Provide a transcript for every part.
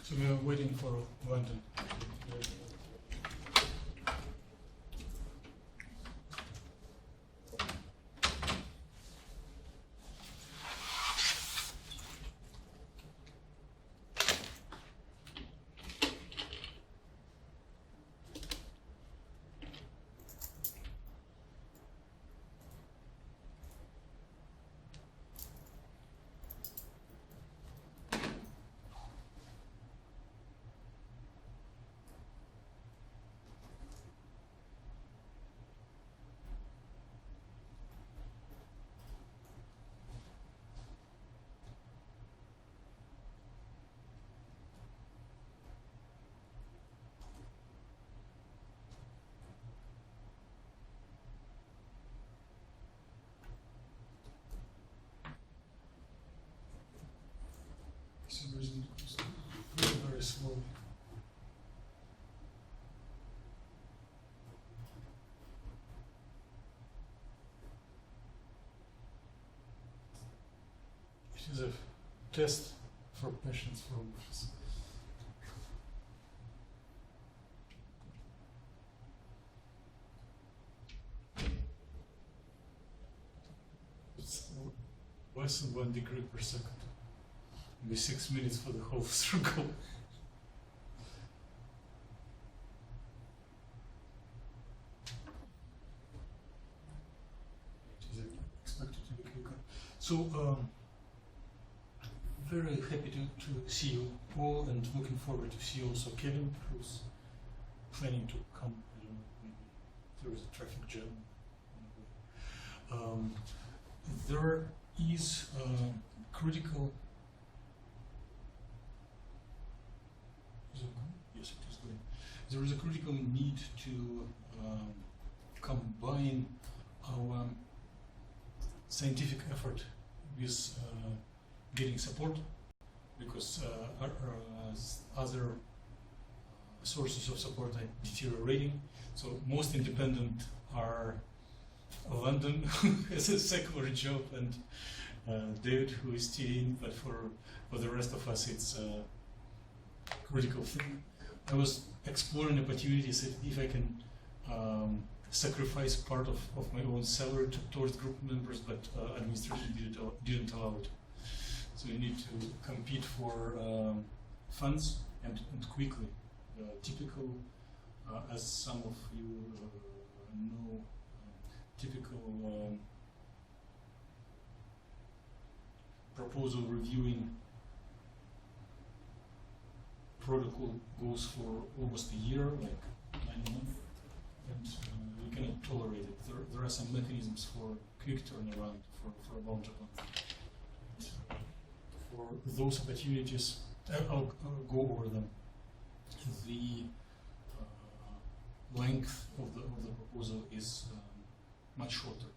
So we are waiting for London. For some reason it's very, very slow. It is a test for patients for office. It's less than 1 degree per second. Maybe 6 minutes for the whole circle. It is expected to be quicker. So, very happy to see you all and looking forward to see also Kevin, who's planning to come. I don't know, maybe there is a traffic jam. There is critical. Is it going? Yes, it is going. There is a critical need to combine our scientific effort with getting support, because other sources of support are deteriorating. So most independent are London, who has a secular job, and David, who is staying, but for the rest of us it's a critical thing. I was exploring opportunities if I can sacrifice part of my own salary towards group members, but administration didn't allow it. So you need to compete for funds and quickly. Typical, as some of you know, typical proposal reviewing protocol goes for almost a year, like 9 months, and we cannot tolerate it. There are some mechanisms for quick turnaround for a long Japan. For those opportunities, I'll go over them. The length of the proposal is much shorter,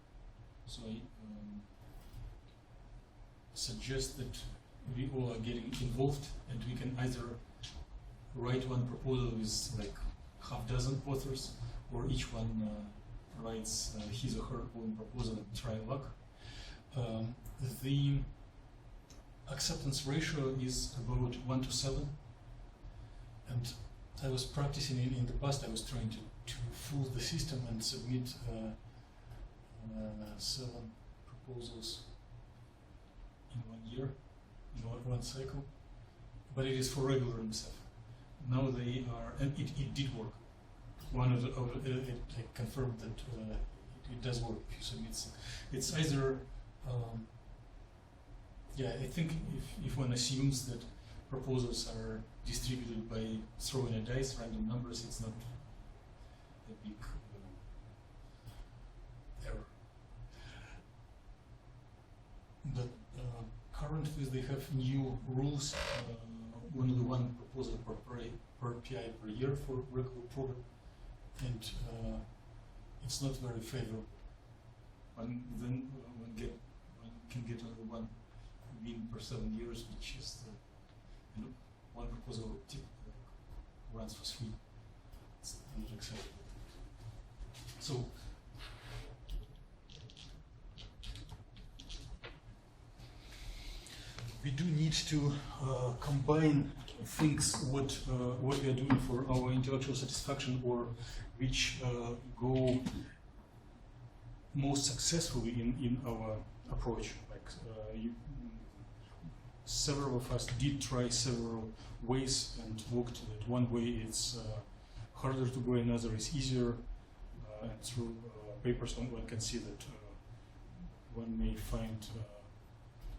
so I suggest that we all are getting involved, and we can either write one proposal with like half-dozen authors, or each one writes his or her own proposal and try luck. The acceptance ratio is about 1 to 7, and I was practicing in the past. I was trying to fool the system and submit 7 proposals in 1 year, in one cycle, but it is for regular MSF. Now they are, and it did work. One of I confirmed that it does work if you submit. It's either, yeah, I think if one assumes that proposals are distributed by throwing a dice, random numbers, it's not a big error. But currently they have new rules. Only one proposal per PI per year for regular program, and it's not very favorable. One can get only one win per 7 years, which is the one proposal runs for 3. It's not acceptable. So we do need to combine thinks what we are doing for our intellectual satisfaction, or which go most successfully in our approach. Like several of us did try several ways and worked that one way it's harder to go, another is easier, and through papers one can see that one may find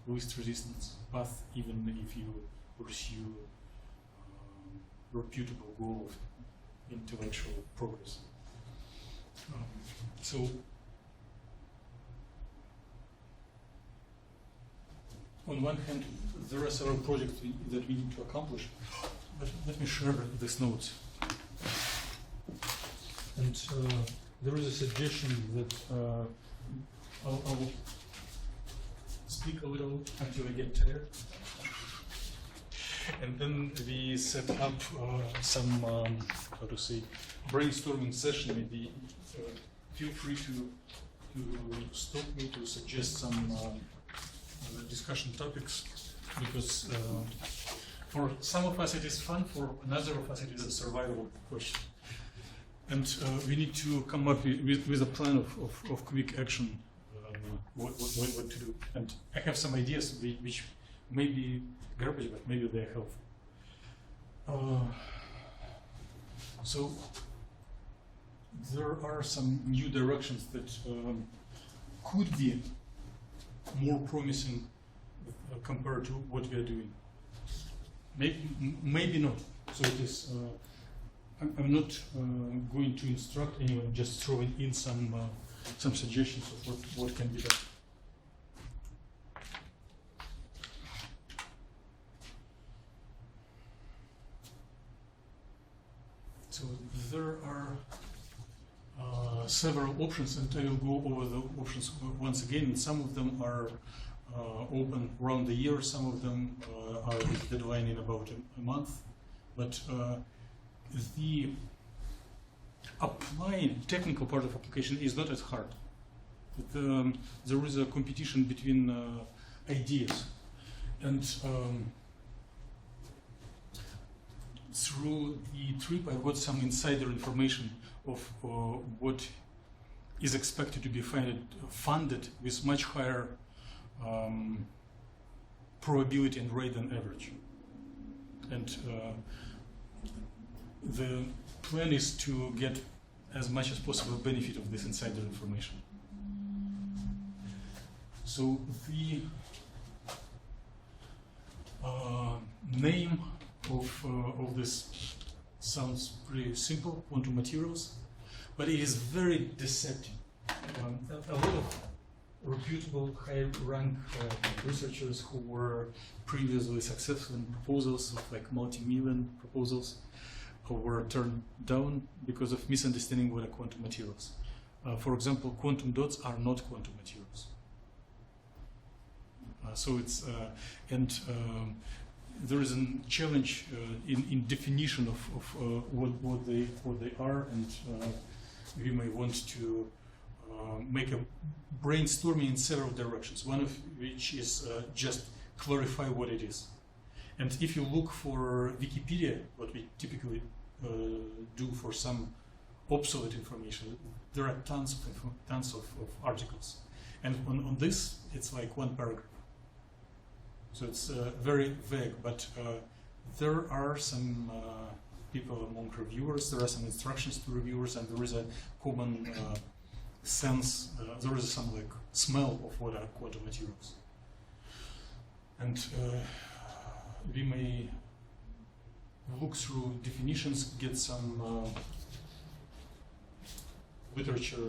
least resistance path even if you pursue reputable goal of intellectual progress. So on one hand, there are several projects that we need to accomplish, but let me share these notes. And there is a suggestion that I'll speak a little until I get tired. And then we set up some, how to say, brainstorming session. Maybe feel free to stop me to suggest some discussion topics, because for some of us it is fun, for another of us it is a survival question. And we need to come up with a plan of quick action, what to do. And I have some ideas which may be garbage, but maybe they're helpful. So there are some new directions that could be more promising compared to what we are doing. Maybe not. So it is. I'm not going to instruct anyone. Just throwing in some suggestions of what can be done. So there are several options, and I will go over the options once again. And some of them are open around the year, some of them are with deadline in about a month. But the applying technical part of application is not as hard. There is a competition between ideas, and through the trip I got some insider information of what is expected to be funded with much higher probability and rate than average. And the plan is to get as much as possible benefit of this insider information. So the name of this sounds pretty simple, quantum materials, but it is very deceptive. A lot of reputable high-rank researchers who were previously successful in proposals of like multi-million proposals were turned down because of misunderstanding what are quantum materials. For example, quantum dots are not quantum materials. So it's there is a challenge in definition of what they are, and we may want to make a brainstorming in several directions. One of which is just clarify what it is. And if you look for Wikipedia, what we typically do for some obsolete information, there are tons of articles. And on this, it's like one paragraph. So it's very vague, but there are some people among reviewers, there are some instructions to reviewers, and there is a common sense, there is some like smell of what are quantum materials. And we may look through definitions, get some literature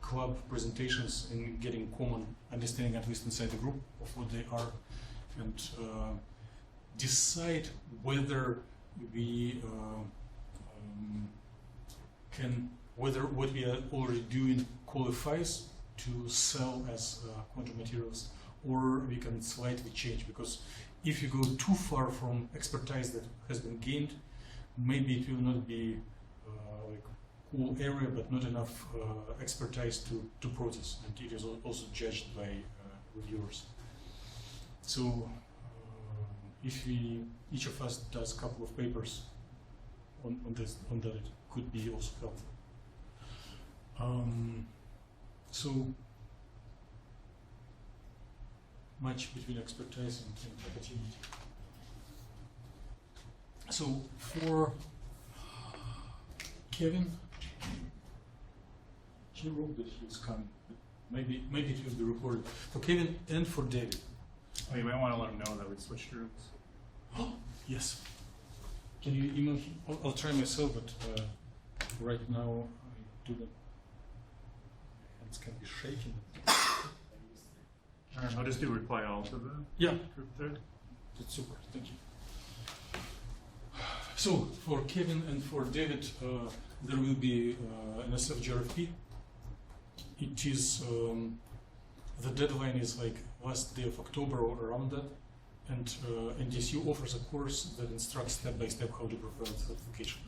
club presentations, and getting common understanding, at least inside the group, of what they are, and decide whether we whether what we are already doing qualifies to sell as quantum materials, or we can slightly change, because if you go too far from expertise that has been gained, maybe it will not be like cool area, but not enough expertise to process, and it is also judged by reviewers. So if each of us does a couple of papers on that, it could be also helpful. So much between expertise and opportunity. So for Kevin, he wrote that he was coming. Maybe it will be recorded. For Kevin and for David. Oh, you might want to let him know that we switched rooms. Yes. Can you email him? I'll try myself, but right now I do not. My hands can be shaking. I'll just do reply all to the group there. That's super. Thank you. So for Kevin and for David, there will be an SF GRFP. It is the deadline is like last day of October or around that, and NDSU offers a course that instructs step by step how to prepare the certification.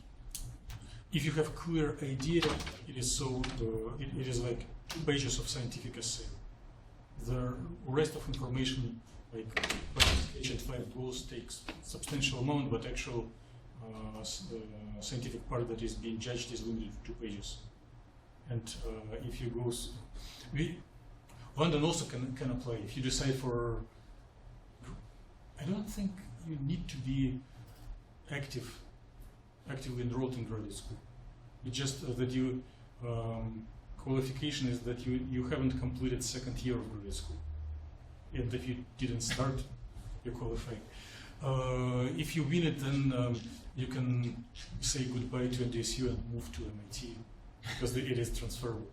If you have a clear idea, it is so it is like 2 pages of scientific essay. The rest of information, like participation 5 goals, takes substantial amount, but actual scientific part that is being judged is limited to 2 pages. And if you go, London also can apply. If you decide for, I don't think you need to be actively enrolled in graduate school. It's just that you qualification is that you haven't completed 2nd year of graduate school, and if you didn't start, you qualify. If you win it, then you can say goodbye to NDSU and move to MIT because it is transferable.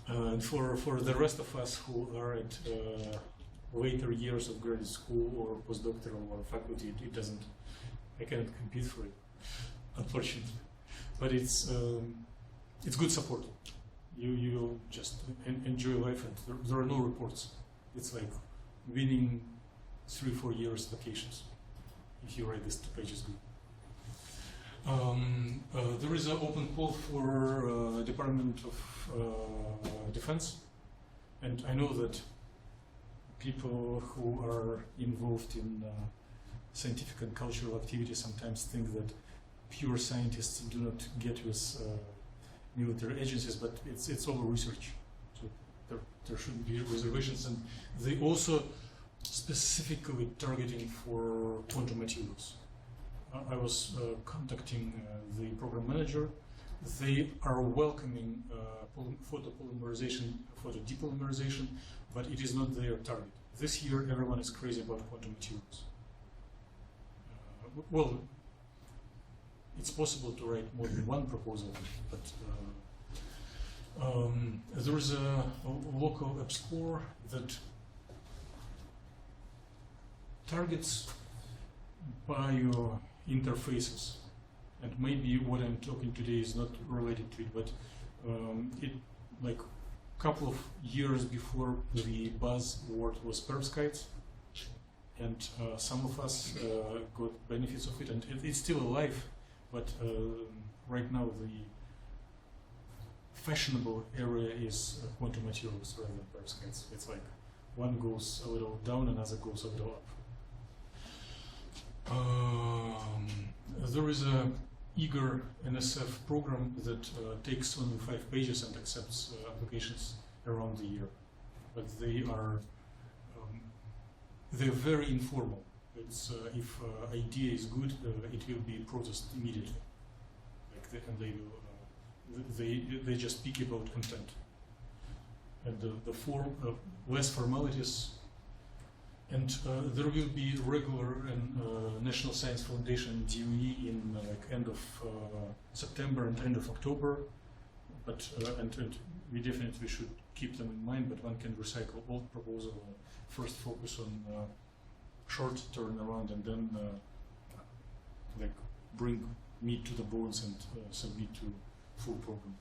And for the rest of us who are at later years of graduate school or postdoctoral or faculty, it doesn't. I cannot compete for it, unfortunately. But it's good support. You just enjoy life, and there are no reports. It's like winning 3-4 years vacations if you write this 2 pages good. There is an open call for Department of Defense, and I know that people who are involved in scientific and cultural activities sometimes think that pure scientists do not get with military agencies, but it's all research, so there shouldn't be reservations, and they also specifically targeting for quantum materials. I was contacting the program manager. They are welcoming photopolymerization, photodepolymerization, but it is not their target. This year, everyone is crazy about quantum materials. Well, it's possible to write more than 1 proposal, but there is a local EPSCoR that targets bio interfaces, and maybe what I'm talking today is not related to it, but it like a couple of years before the buzzword was perovskites, and some of us got benefits of it, and it's still alive, but right now the fashionable area is quantum materials rather than perovskites. It's like one goes a little down, another goes a little up. There is a eager NSF program that takes only 5 pages and accepts applications around the year, but they're very informal. It's if idea is good, it will be processed immediately. Like they just speak about content, and the form less formalities. And there will be regular and National Science Foundation DOE in like end of September and end of October, but and we definitely should keep them in mind. But one can recycle old proposal and first focus on short turnaround, and then like bring meat to the bones and submit to full program.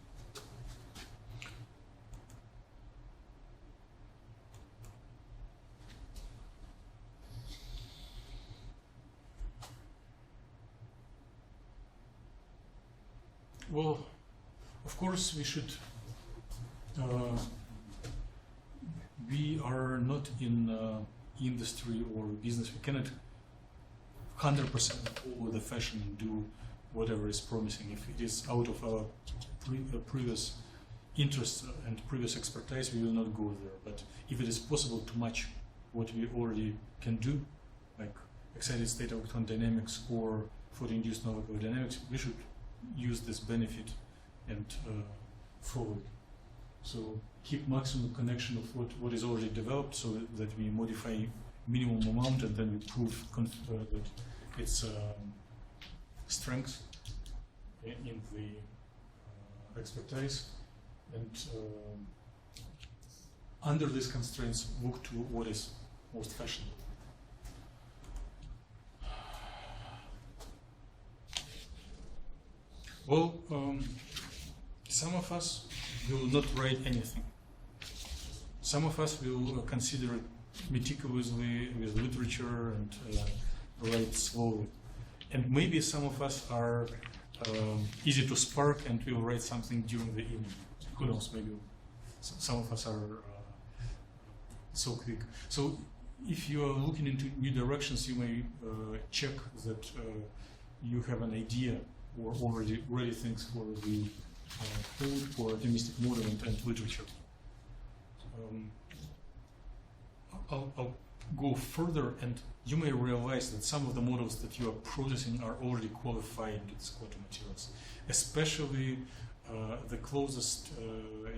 Well, of course, we should. We are not in industry or business, we cannot 100% follow the fashion and do whatever is promising. If it is out of our previous interests and previous expertise, we will not go there. But if it is possible to match what we already can do, like excited state electron dynamics or photo-induced molecular dynamics, we should use this benefit and follow it. So keep maximum connection of what is already developed, so that we modify minimum amount and then we prove that its strength in the expertise. And under these constraints, look to what is most fashionable. Well, some of us will not write anything. Some of us will consider it meticulously with literature and write slowly. And maybe some of us are easy to spark and will write something during the evening. Who knows, maybe some of us are so quick. So if you are looking into new directions, you may check that you have an idea or already ready things for the code, for atomistic modeling and literature. I'll go further, and you may realize that some of the models that you are processing are already qualified to these quantum materials. Especially the closest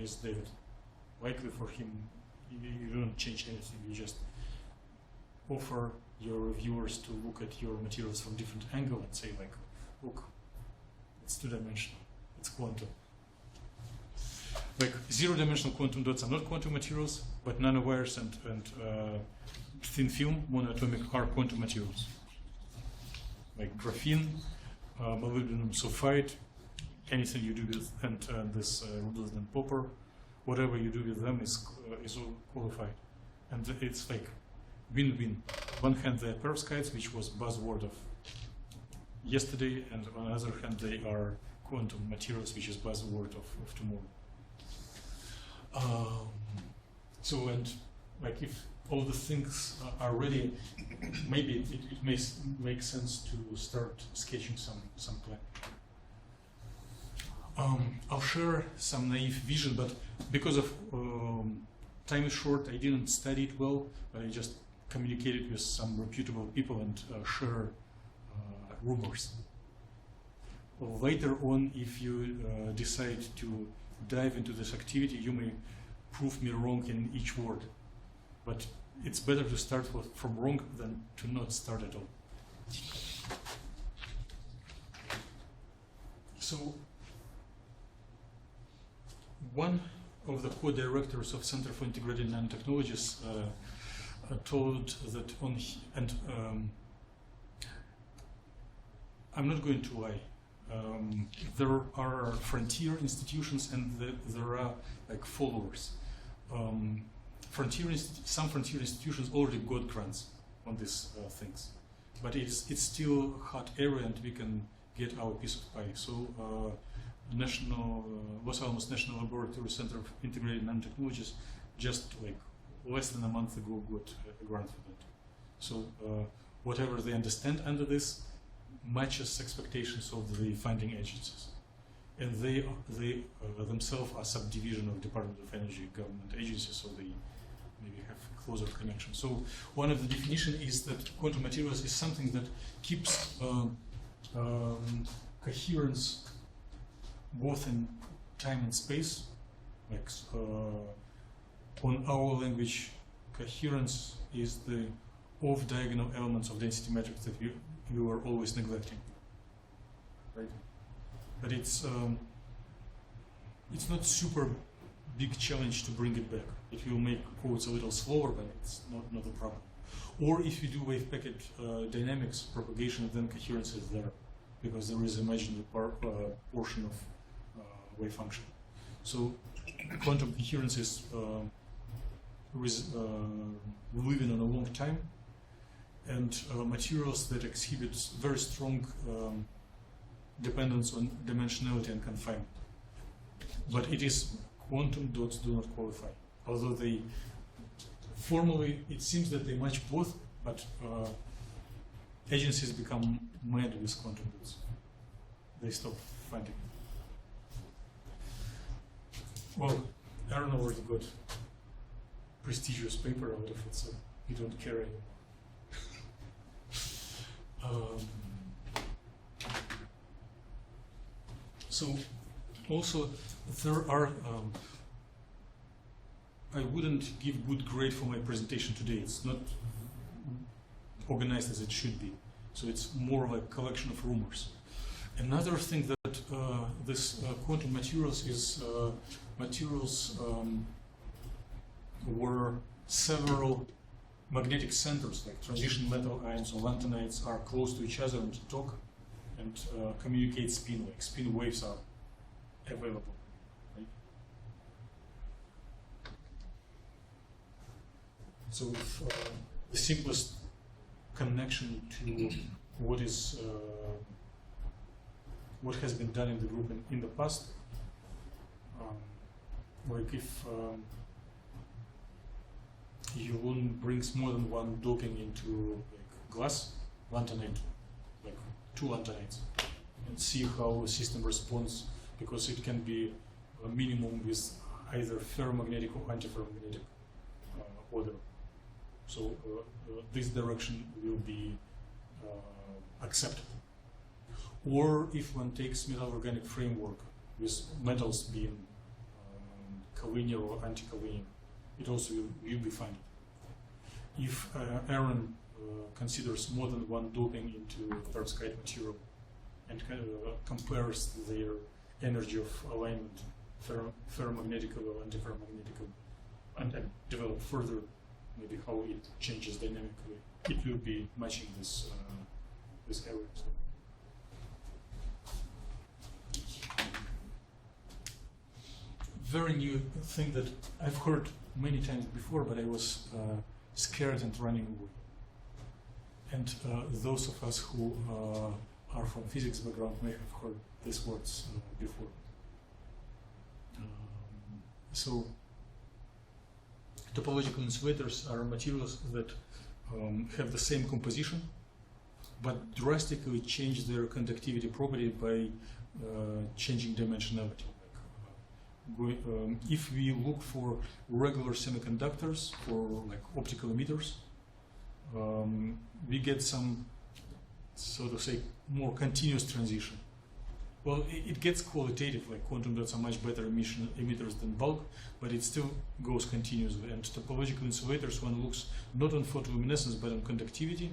is David. Likely for him, you don't change anything. You just offer your reviewers to look at your materials from different angle and say, like, look, it's two-dimensional, it's quantum. Like zero-dimensional quantum dots are not quantum materials, but nanowires and thin film monoatomic are quantum materials. Like graphene, molybdenum sulfide, anything you do with, and this Rudolph Popper, whatever you do with them is all qualified. And it's like win-win. On one hand, they are perovskites, which was buzzword of yesterday, and on the other hand, they are quantum materials, which is buzzword of tomorrow. So, and like if all the things are ready, maybe it may make sense to start sketching some plan. I'll share some naive vision, but because of time is short, I didn't study it well, but I just communicated with some reputable people and share rumors. Later on, if you decide to dive into this activity, you may prove me wrong in each word. But it's better to start from wrong than to not start at all. So, one of the co-directors of Center for Integrated Nanotechnologies told that I'm not going to lie. There are frontier institutions and there are like followers. Some frontier institutions already got grants on these things, but it's still a hot area and we can get our piece of pie. So Los Alamos National Laboratory Center of Integrated Nanotechnologies just like less than a month ago got a grant for that. So whatever they understand under this matches expectations of the funding agencies. And they themselves are subdivision of Department of Energy government agencies, so they maybe have closer connection. So one of the definition is that quantum materials is something that keeps coherence both in time and space. Like on our language, coherence is the off-diagonal elements of density matrix that you are always neglecting, right? But it's not super big challenge to bring it back. It will make codes a little slower, but it's not a problem. Or if you do wave packet dynamics propagation, then coherence is there because there is imaginary portion of wave function. So quantum coherence is living on a long time, and materials that exhibit very strong dependence on dimensionality and confinement. But it is quantum dots do not qualify, although they formally, it seems that they match both, but agencies become mad with quantum dots. They stop finding. Well, Aronowitz got prestigious paper out of it, so you don't care anymore. So, also, there are. I wouldn't give good grade for my presentation today. It's not organized as it should be. So it's more like a collection of rumors. Another thing that this quantum materials is materials where several magnetic centers, like transition metal ions or lanthanides, are close to each other and talk and communicate spin, like spin waves are available. Right? So if the simplest connection to what is what has been done in the group in the past, like if Yulun brings more than one doping into like glass lanthanide, like 2 lanthanides, and see how the system responds, because it can be a minimum with either ferromagnetic or antiferromagnetic order. So this direction will be accepted. Or if one takes metal organic framework with metals being collinear or anti-collinear, it also will be fine. If Aaron considers more than one doping into perovskite material and compares their energy of alignment, ferromagnetic or antiferromagnetic, and develop further maybe how it changes dynamically, it will be matching this this area. Very new thing that I've heard many times before, but I was scared and running away. And those of us who are from physics background may have heard these words before. So topological insulators are materials that have the same composition, but drastically change their conductivity property by changing dimensionality. If we look for regular semiconductors, for like optical emitters, we get some, so to say, more continuous transition. Well, it gets qualitative, like quantum dots are much better emitters than bulk, but it still goes continuously. And topological insulators, one looks not on photoluminescence but on conductivity,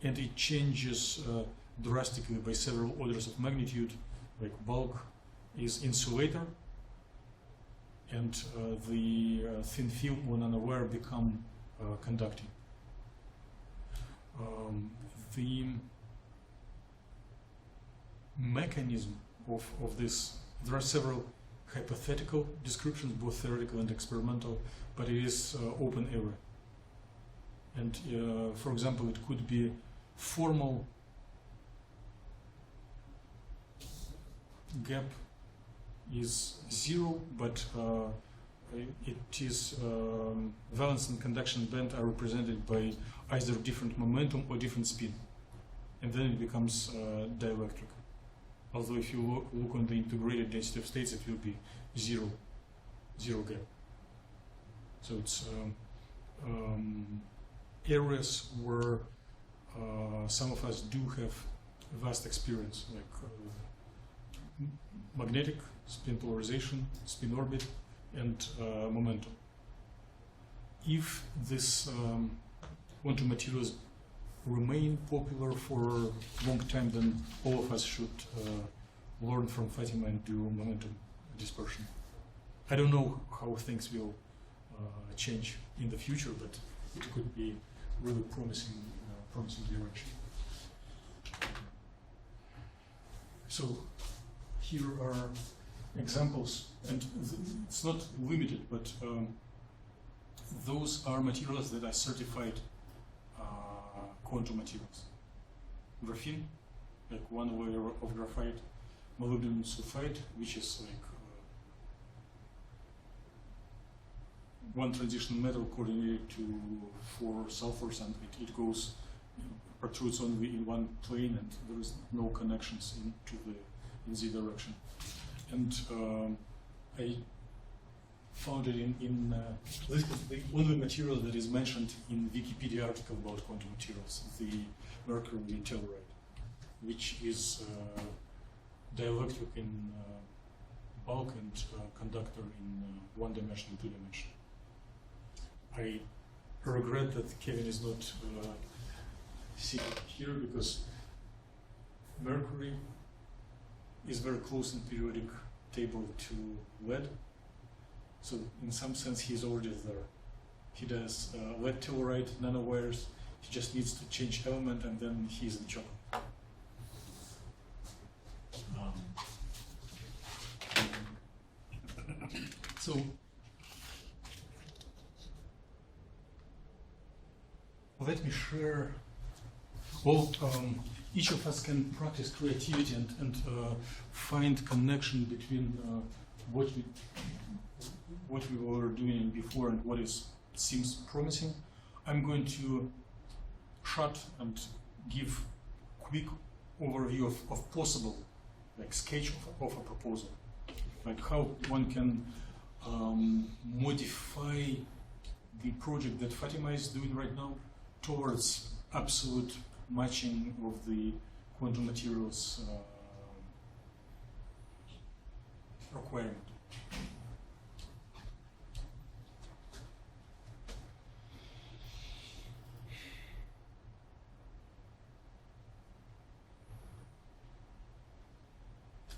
and it changes drastically by several orders of magnitude. Like bulk is insulator, and the thin film or nanowire become conducting. The mechanism of this, there are several hypothetical descriptions, both theoretical and experimental, but it is open area. And for example, it could be formal gap is 0, but it is valence and conduction band are represented by either different momentum or different spin, and then it becomes dielectric. Although if you look on the integrated density of states, it will be zero gap. So it's areas where some of us do have vast experience, like magnetic, spin polarization, spin orbit, and momentum. If this quantum materials remain popular for a long time, then all of us should learn from Fatima and do momentum dispersion. I don't know how things will change in the future, but it could be really promising direction. So here are examples, and it's not limited, but those are materials that are certified quantum materials. Graphene, like one layer of graphite, molybdenum sulfide, which is like one transition metal coordinated to 4 sulfurs, and it goes, protrudes only in one plane, and there is no connections in the direction. And I found it in this is the only material that is mentioned in Wikipedia article about quantum materials, the mercury telluride, which is dielectric in bulk and conductor in 1 dimension, 2 dimension. I regret that Kevin is not sitting here, because mercury is very close in periodic table to lead. So in some sense, he's already there. He does lead telluride nanowires. He just needs to change element, and then he's the job. So let me share. Well, each of us can practice creativity and find connection between what we were doing before and what seems promising. I'm going to short and give quick overview of possible, like sketch of a proposal, like how one can modify the project that Fatima is doing right now towards absolute matching of the quantum materials requirement.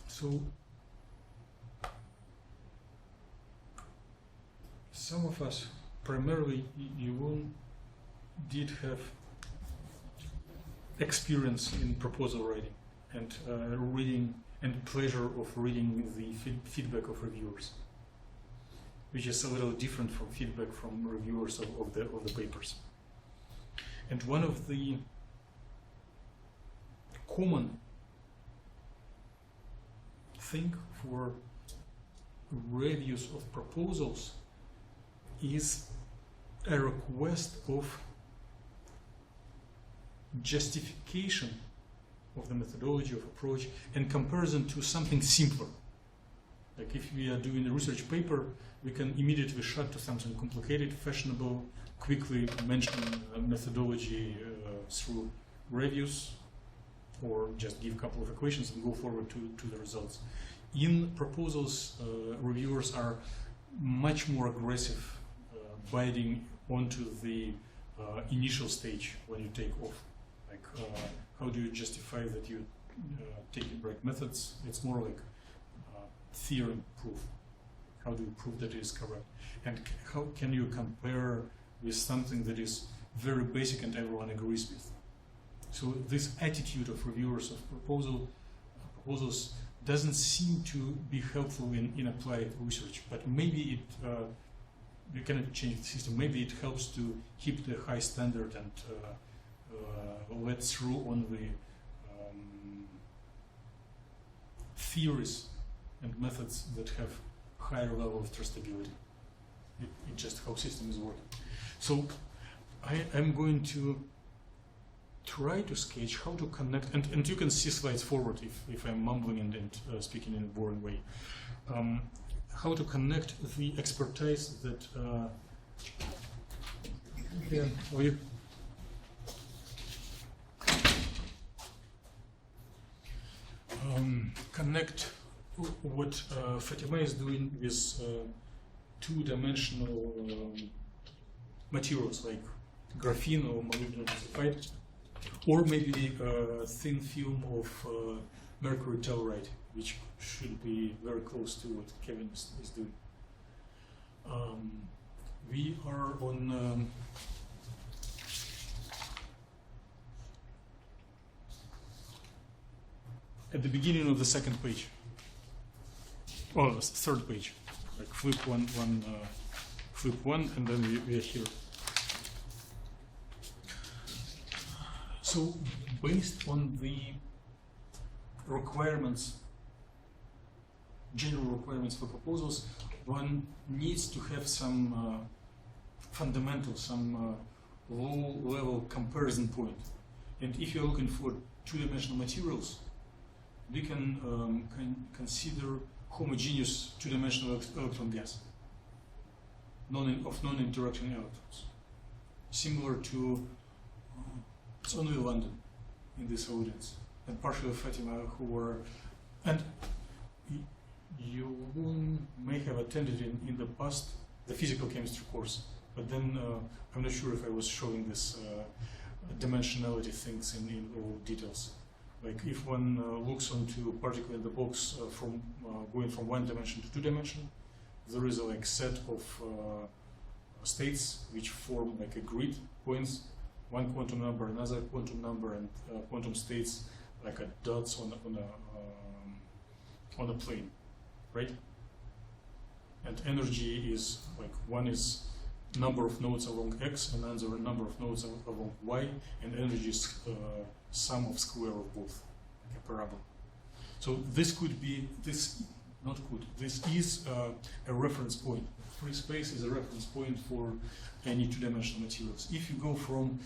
So some of us, primarily you did have experience in proposal writing and reading, and pleasure of reading the feedback of reviewers, which is a little different from feedback from reviewers of the papers. And one of the common thing for reviews of proposals is a request of justification of the methodology of approach and comparison to something simpler. Like if we are doing a research paper, we can immediately shut to something complicated, fashionable, quickly mention methodology through reviews, or just give a couple of equations and go forward to the results. In proposals, reviewers are much more aggressive, biting onto the initial stage when you take off. Like, how do you justify that you take the right methods? It's more like theorem proof. How do you prove that it is correct? And how can you compare with something that is very basic and everyone agrees with? So this attitude of reviewers of proposals doesn't seem to be helpful in applied research, but maybe it you cannot change the system. Maybe it helps to keep the high standard and let through on the theories and methods that have higher level of trustability. It just how system is working. So I am going to try to sketch how to connect, and you can see slides forward if I'm mumbling and speaking in a boring way. How to connect the expertise that connect what Fatima is doing with two-dimensional materials like graphene or molybdenum oxide, or maybe a thin film of mercury telluride, which should be very close to what Kevin is doing. We are on at the beginning of the second page, or third page, like flip one, and then we are here. So, based on the requirements, general requirements for proposals, one needs to have some fundamental, some low-level comparison point. And if you're looking for two-dimensional materials, we can consider homogeneous two-dimensional electron gas of non-interacting electrons, similar to it's only London in this audience, and partially Fatima, who were, and you may have attended in the past the physical chemistry course, but then I'm not sure if I was showing this dimensionality things in all details. Like if one looks onto a particle in the box from going from one dimension to two dimension, there is a like set of states which form like a grid points, one quantum number, another quantum number, and quantum states like a dots on a plane, right? And energy is like one is number of nodes along x, and another number of nodes along y, and energy is sum of square of both, like a parabola. So this could be this is a reference point. Free space is a reference point for any two-dimensional materials. If you go from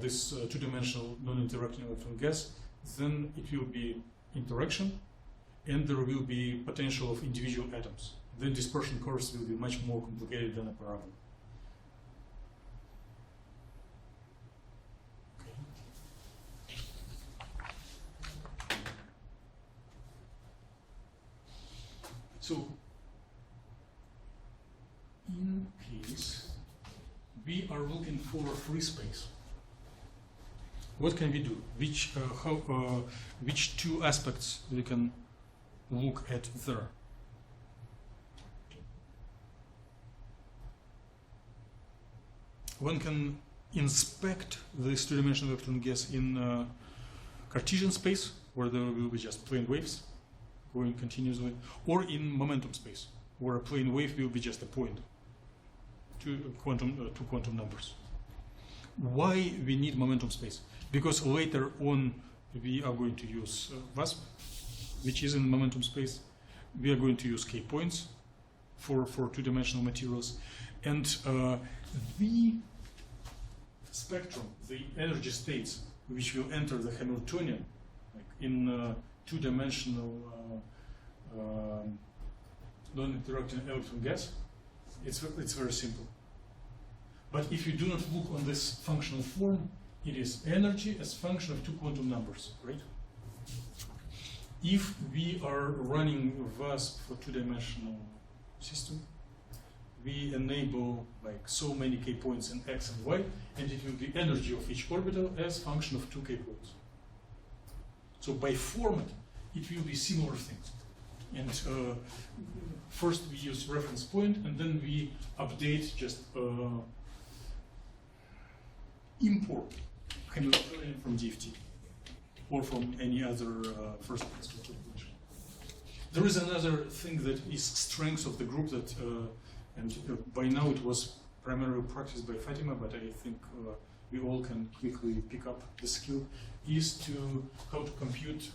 this two-dimensional non-interacting electron gas, then it will be interaction, and there will be potential of individual atoms. Then dispersion curves will be much more complicated than a parabola. So, in case we are looking for a free space, what can we do? Which two aspects we can look at there? One can inspect this two-dimensional electron gas in Cartesian space, where there will be just plane waves going continuously, or in momentum space, where a plane wave will be just a point, two quantum numbers. Why we need momentum space? Because later on we are going to use VASP, which is in momentum space. We are going to use K points for two-dimensional materials, and the spectrum, the energy states which will enter the Hamiltonian, like in two-dimensional non-interacting electron gas, it's very simple. But if you do not look on this functional form, it is energy as function of two quantum numbers, right? If we are running VASP for two-dimensional system, we enable like so many K points in X and Y, and it will be energy of each orbital as function of two K points. So by format, it will be similar things. And first we use reference point, and then we update just import Hamiltonian from DFT or from any other first principle calculation. There is another thing that is strength of the group that, and by now it was primarily practiced by Fatima, but I think we all can quickly pick up the skill, is to how to compute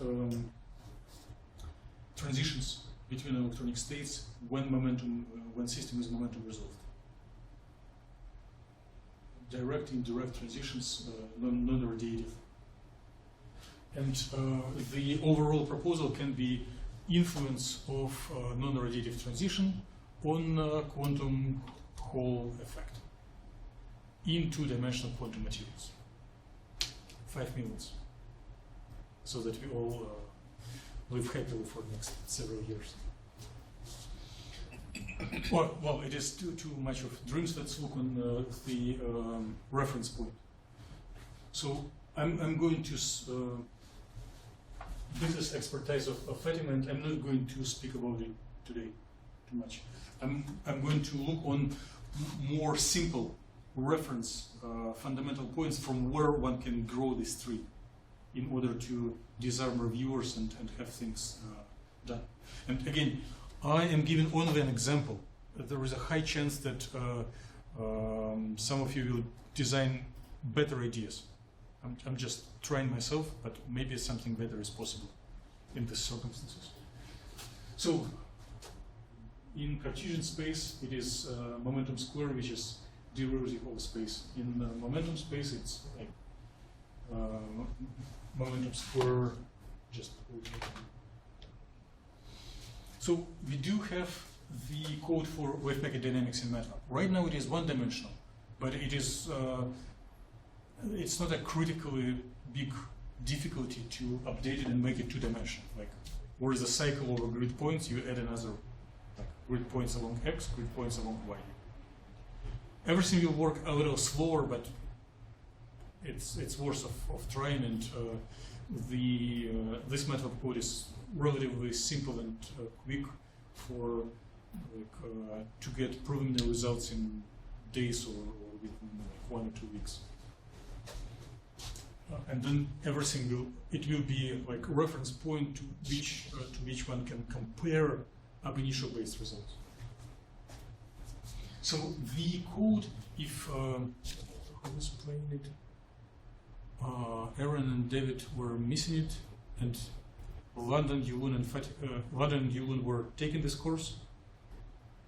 transitions between electronic states when system is momentum resolved. Direct, indirect transitions, non-radiative. And the overall proposal can be influence of non-radiative transition on quantum Hall effect in two-dimensional quantum materials. 5 minutes, so that we all live happily for the next several years. Well, it is too much of dreams. Let's look on the reference point. So I'm going to this is expertise of Fatima, and I'm not going to speak about it today too much. I'm going to look on more simple reference fundamental points from where one can grow this tree in order to disarm reviewers and have things done. And again, I am giving only an example. There is a high chance that some of you will design better ideas. I'm just trying myself, but maybe something better is possible in these circumstances. So, in Cartesian space, it is momentum square, which is derivative of space. In momentum space, it's like momentum square just. So we do have the code for wave packet dynamics in MATLAB. Right now it is one-dimensional, but it is it's not a critically big difficulty to update it and make it two-dimensional. Like, whereas a cycle over grid points, you add another like grid points along x, grid points along y. Everything will work a little slower, but it's worth of trying. And this MATLAB code is relatively simple and quick for to get preliminary results in days or within like 1 or 2 weeks. And then everything will be like a reference point to which one can compare ab initio based results. So the code, if who was playing it? Aaron and David were missing it, and London, Yulun, and London and Yulun were taking this course,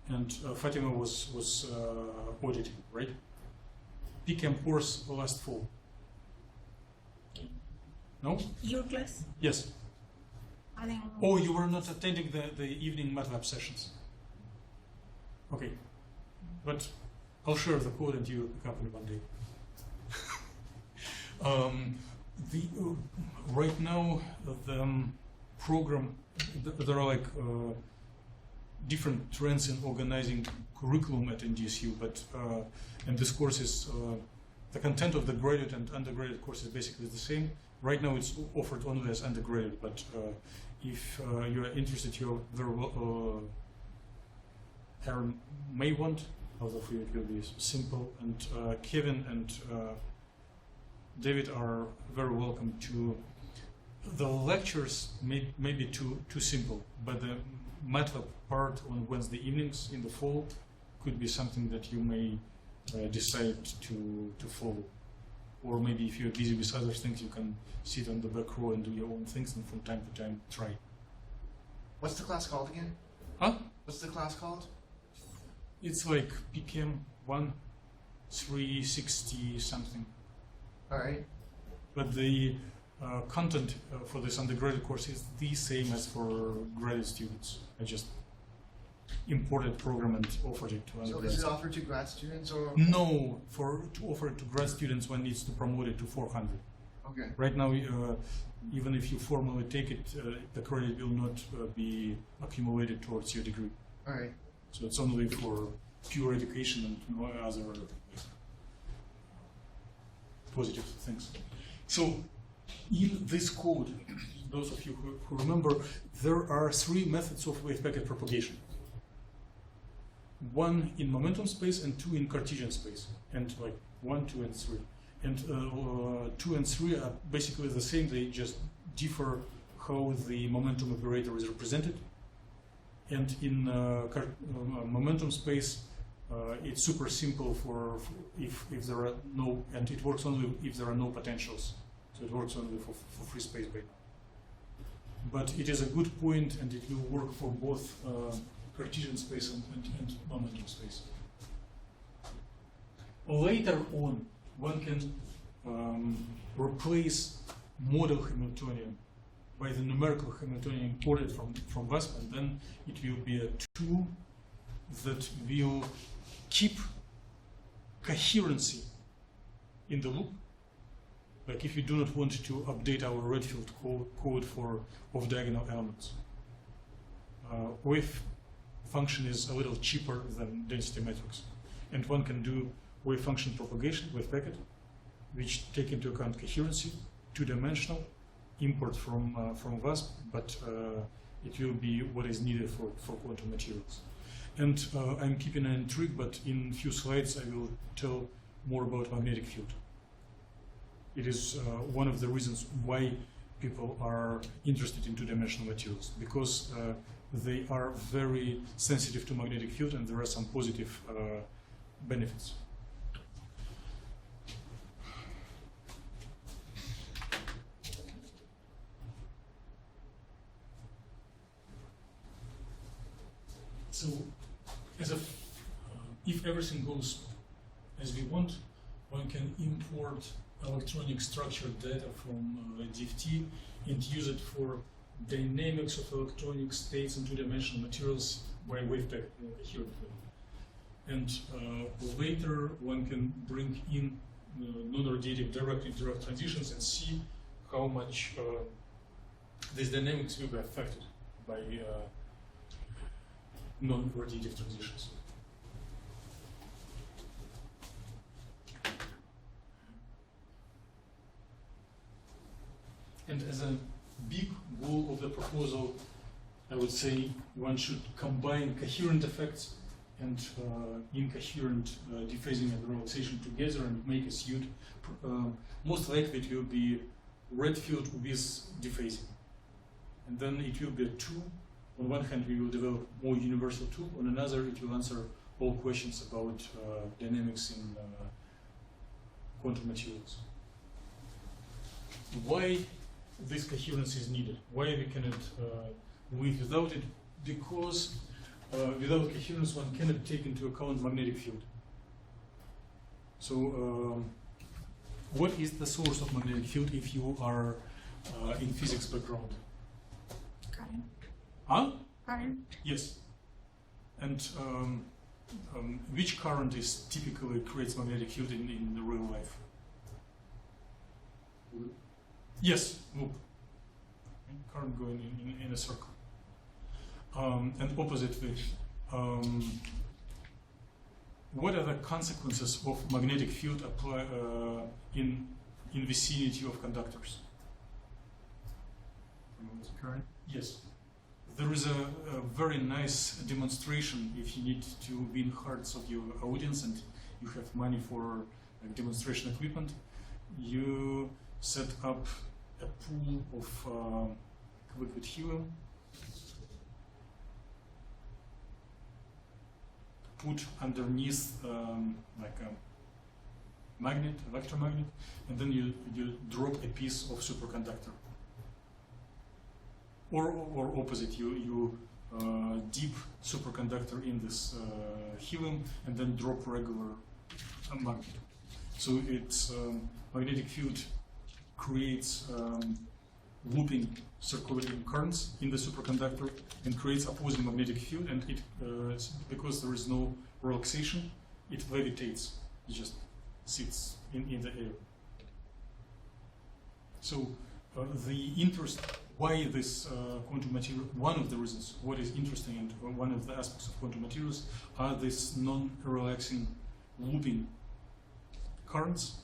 and Fatima was auditing, right? PCAM course last fall. No? Your class? Yes. I think. Oh, you were not attending the evening MATLAB sessions. Okay, but I'll share the code and you accompany one day. Right now the program, there are like different trends in organizing curriculum at NDSU, but and this course is the content of the graduate and undergraduate course is basically the same. Right now it's offered only as undergraduate, but if you are interested, you're very well, Aaron may want, although for you it will be simple, and Kevin and David are very welcome to. The lectures may be too simple, but the MATLAB part on Wednesday evenings in the fall could be something that you may decide to follow. Or maybe if you're busy with other things, you can sit on the back row and do your own things, and from time to time try. What's the class called again? Huh? What's the class called? It's like PCAM 1, 360 something. All right. But the content for this undergraduate course is the same as for graduate students. I just imported program and offered it to So undergraduates. is it offered to grad students or? No, to offer it to grad students, one needs to promote it to 400. Okay. Right now, even if you formally take it, the credit will not be accumulated towards your degree. All right. So it's only for pure education and no other positive things. So in this code, those of you who remember, there are 3 methods of wave packet propagation. 1 in momentum space and 2 in Cartesian space, and like 1, 2, and 3. And 2 and 3 are basically the same, they just differ how the momentum operator is represented. And in momentum space, it's super simple for if there are no, and it works only if there are no potentials. So it works only for free space right now. But it is a good point, and it will work for both Cartesian space and momentum space. Later on, one can replace model Hamiltonian by the numerical Hamiltonian imported from VASP, and then it will be a tool that will keep coherency in the loop. Like if you do not want to update our Redfield code for off-diagonal elements, wave function is a little cheaper than density matrix, and one can do wave function propagation with packet, which take into account coherency, 2-dimensional, import from VASP, but it will be what is needed for quantum materials. And I'm keeping an intrigue, but in a few slides I will tell more about magnetic field. It is one of the reasons why people are interested in 2-dimensional materials, because they are very sensitive to magnetic field, and there are some positive benefits. So, if everything goes as we want. One can import electronic structured data from DFT and use it for dynamics of electronic states and two-dimensional materials by WavePack here. And later one can bring in non-radiative direct interact transitions and see how much these dynamics will be affected by non-radiative transitions. And as a big goal of the proposal, I would say one should combine coherent effects and incoherent dephasing and relaxation together and make a suit. Most likely it will be red field with dephasing. And then it will be a tool. On one hand, we will develop more universal tool. On another, it will answer all questions about dynamics in quantum materials. Why this coherence is needed? Why we cannot live without it? Because without coherence, one cannot take into account magnetic field. So, what is the source of magnetic field if you are in physics background? Current. Huh? Current. Yes. And which current is typically creates magnetic field in the real life? Yes, loop. Current going in a circle. And oppositely, what are the consequences of magnetic field apply in vicinity of conductors? Current? Yes. There is a very nice demonstration if you need to win hearts of your audience and you have money for demonstration equipment. You set up a pool of liquid helium, put underneath like a magnet, electromagnet, and then you drop a piece of superconductor. Or opposite, you dip superconductor in this helium and then drop regular magnet. So it's magnetic field creates looping circulating currents in the superconductor and creates opposing magnetic field, and it because there is no relaxation, it levitates. It just sits in the air. So the interest, why this quantum material, one of the reasons what is interesting and one of the aspects of quantum materials are these non-relaxing looping currents,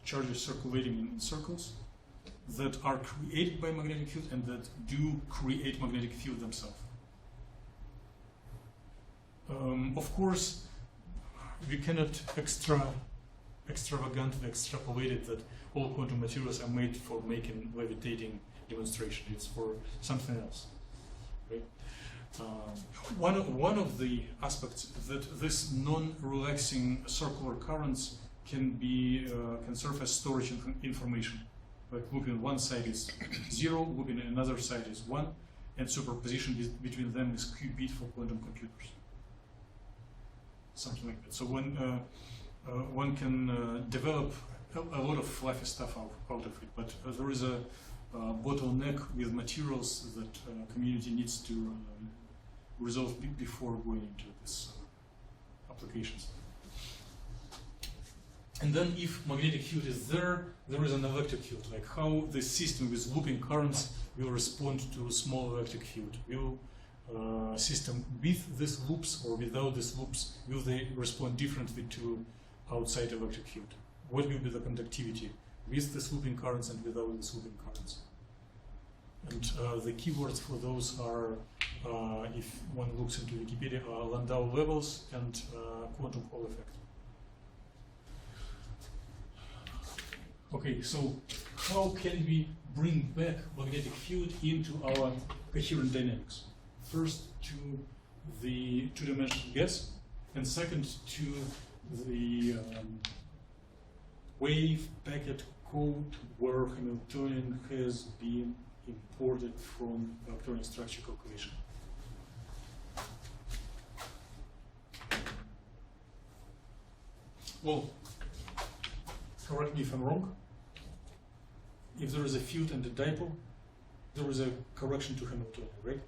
charges circulating in circles that are created by magnetic field and that do create magnetic field themselves. Of course, we cannot extravagantly extrapolate it that all quantum materials are made for making levitating demonstration. It's for something else. Right? One of the aspects that this non-relaxing circular currents can serve as storage information. Like looping one side is 0, looping another side is 1, and superposition between them is qubit for quantum computers. Something like that. So one can develop a lot of fluffy stuff out of it, but there is a bottleneck with materials that community needs to resolve before going into this applications. And then if magnetic field is there is an electric field, like how the system with looping currents will respond to small electric field. Will system with these loops or without these loops, will they respond differently to outside electric field? What will be the conductivity with these looping currents and without these looping currents? And the keywords for those are, if one looks into Wikipedia, are Landau levels and quantum Hall effect. Okay, so how can we bring back magnetic field into our coherent dynamics? First, to the two-dimensional gas, and second, to the wave packet code where Hamiltonian has been imported from electronic structure calculation. Well, correct me if I'm wrong. If there is a field and a dipole, there is a correction to Hamiltonian, right?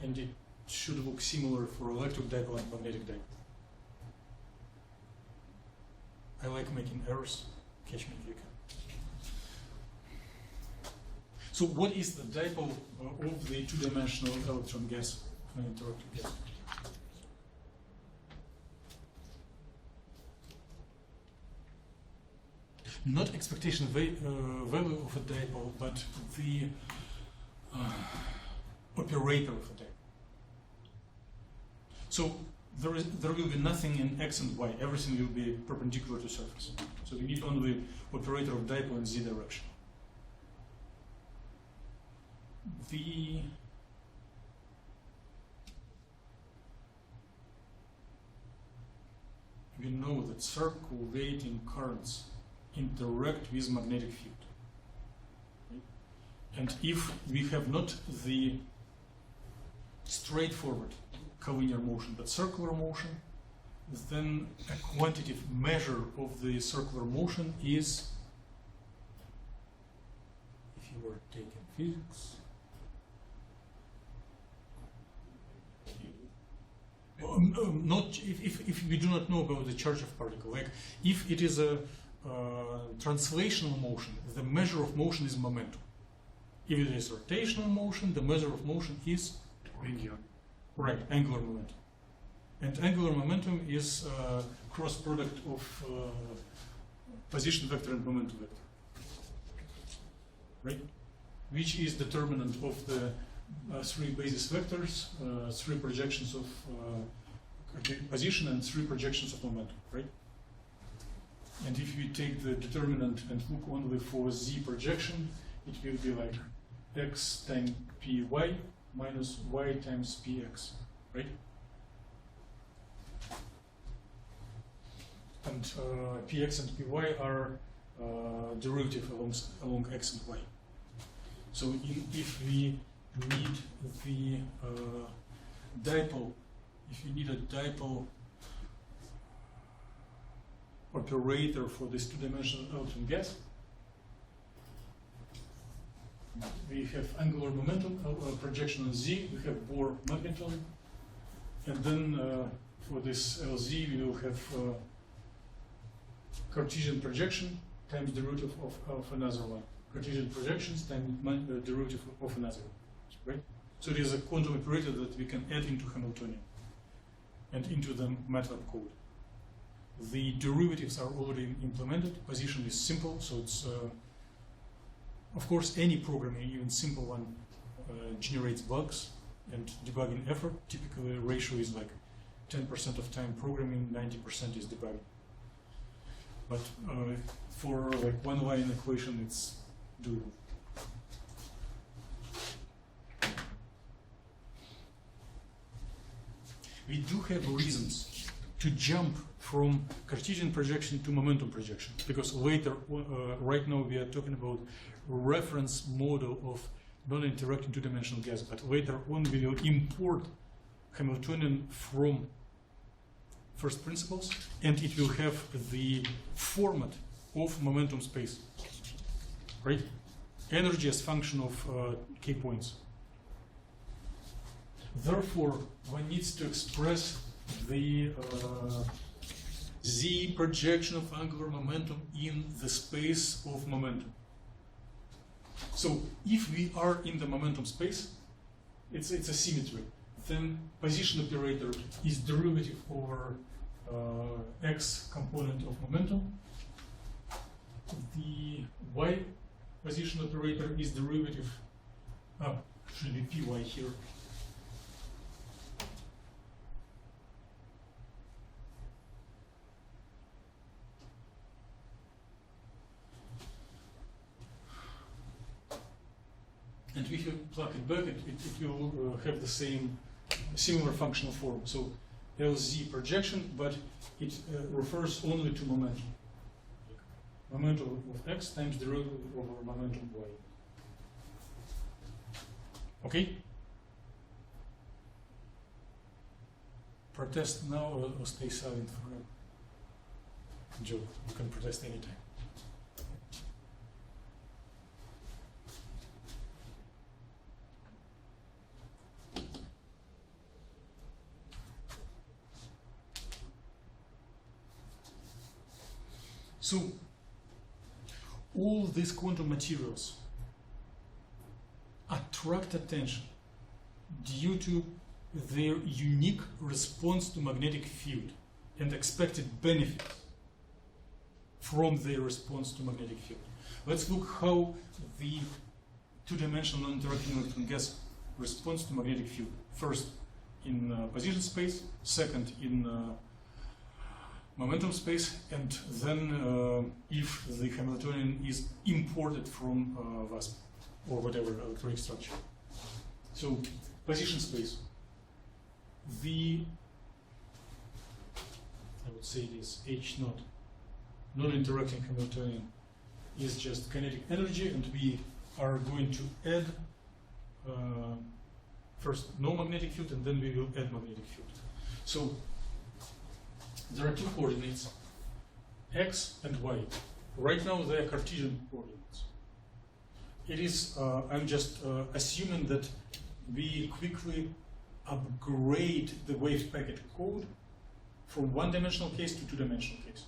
And it should look similar for electric dipole and magnetic dipole. I like making errors. Catch me if you can. So what is the dipole of the two-dimensional electron gas of an interacting gas? Not expectation value of a dipole, but the operator of a dipole. So there will be nothing in x and y. Everything will be perpendicular to surface. So we need only operator of dipole in z direction. We know that circulating currents interact with magnetic field. Right? And if we have not the straightforward collinear motion but circular motion, then a quantitative measure of the circular motion is, if you were taking physics, not if we do not know about the charge of particle, like if it is a translational motion, the measure of motion is momentum. If it is rotational motion, the measure of motion is Angular. right, angular momentum. And angular momentum is cross product of position vector and momentum vector, right? Which is determinant of the three basis vectors, three projections of position and three projections of momentum, right? And if we take the determinant and look only for z projection, it will be like x times py minus y times px, right? And px and py are derivative along x and y. So if we need the dipole, if you need a dipole operator for this two-dimensional electron gas, we have angular momentum projection on z, we have Bohr magneton, and then for this LZ we will have Cartesian projection times derivative of another one. Cartesian projections times derivative of another one, right? So it is a quantum operator that we can add into Hamiltonian and into the MATLAB code. The derivatives are already implemented. Position is simple, so it's of course any programming, even simple one, generates bugs and debugging effort. Typically, ratio is like 10% of time programming, 90% is debugging. But for like one line equation, it's doable. We do have reasons to jump from Cartesian projection to momentum projection, because later, right now we are talking about reference model of non-interacting two-dimensional gas, but later on we will import Hamiltonian from first principles, and it will have the format of momentum space, right? Energy as function of k points. Therefore, one needs to express the z projection of angular momentum in the space of momentum. So if we are in the momentum space, it's a symmetry. Then position operator is derivative over x component of momentum. The y position operator is derivative, should be py here. And if you plug it back, it will have the same, similar functional form. So LZ projection, but it refers only to momentum. Momentum of x times derivative over momentum y. Okay? Protest now or stay silent forever. joke. You can protest anytime. So, all these quantum materials attract attention due to their unique response to magnetic field and expected benefit from their response to magnetic field. Let's look how the two-dimensional non-interacting electron gas responds to magnetic field. First in position space, second in momentum space, and then if the Hamiltonian is imported from VASP or whatever electronic structure. So position space, I would say it is H naught, non-interacting Hamiltonian, is just kinetic energy, and we are going to add first no magnetic field, and then we will add magnetic field. So there are two coordinates, x and y. Right now they are Cartesian coordinates. It is, I'm just assuming that we quickly upgrade the wave packet code from one-dimensional case to two-dimensional case.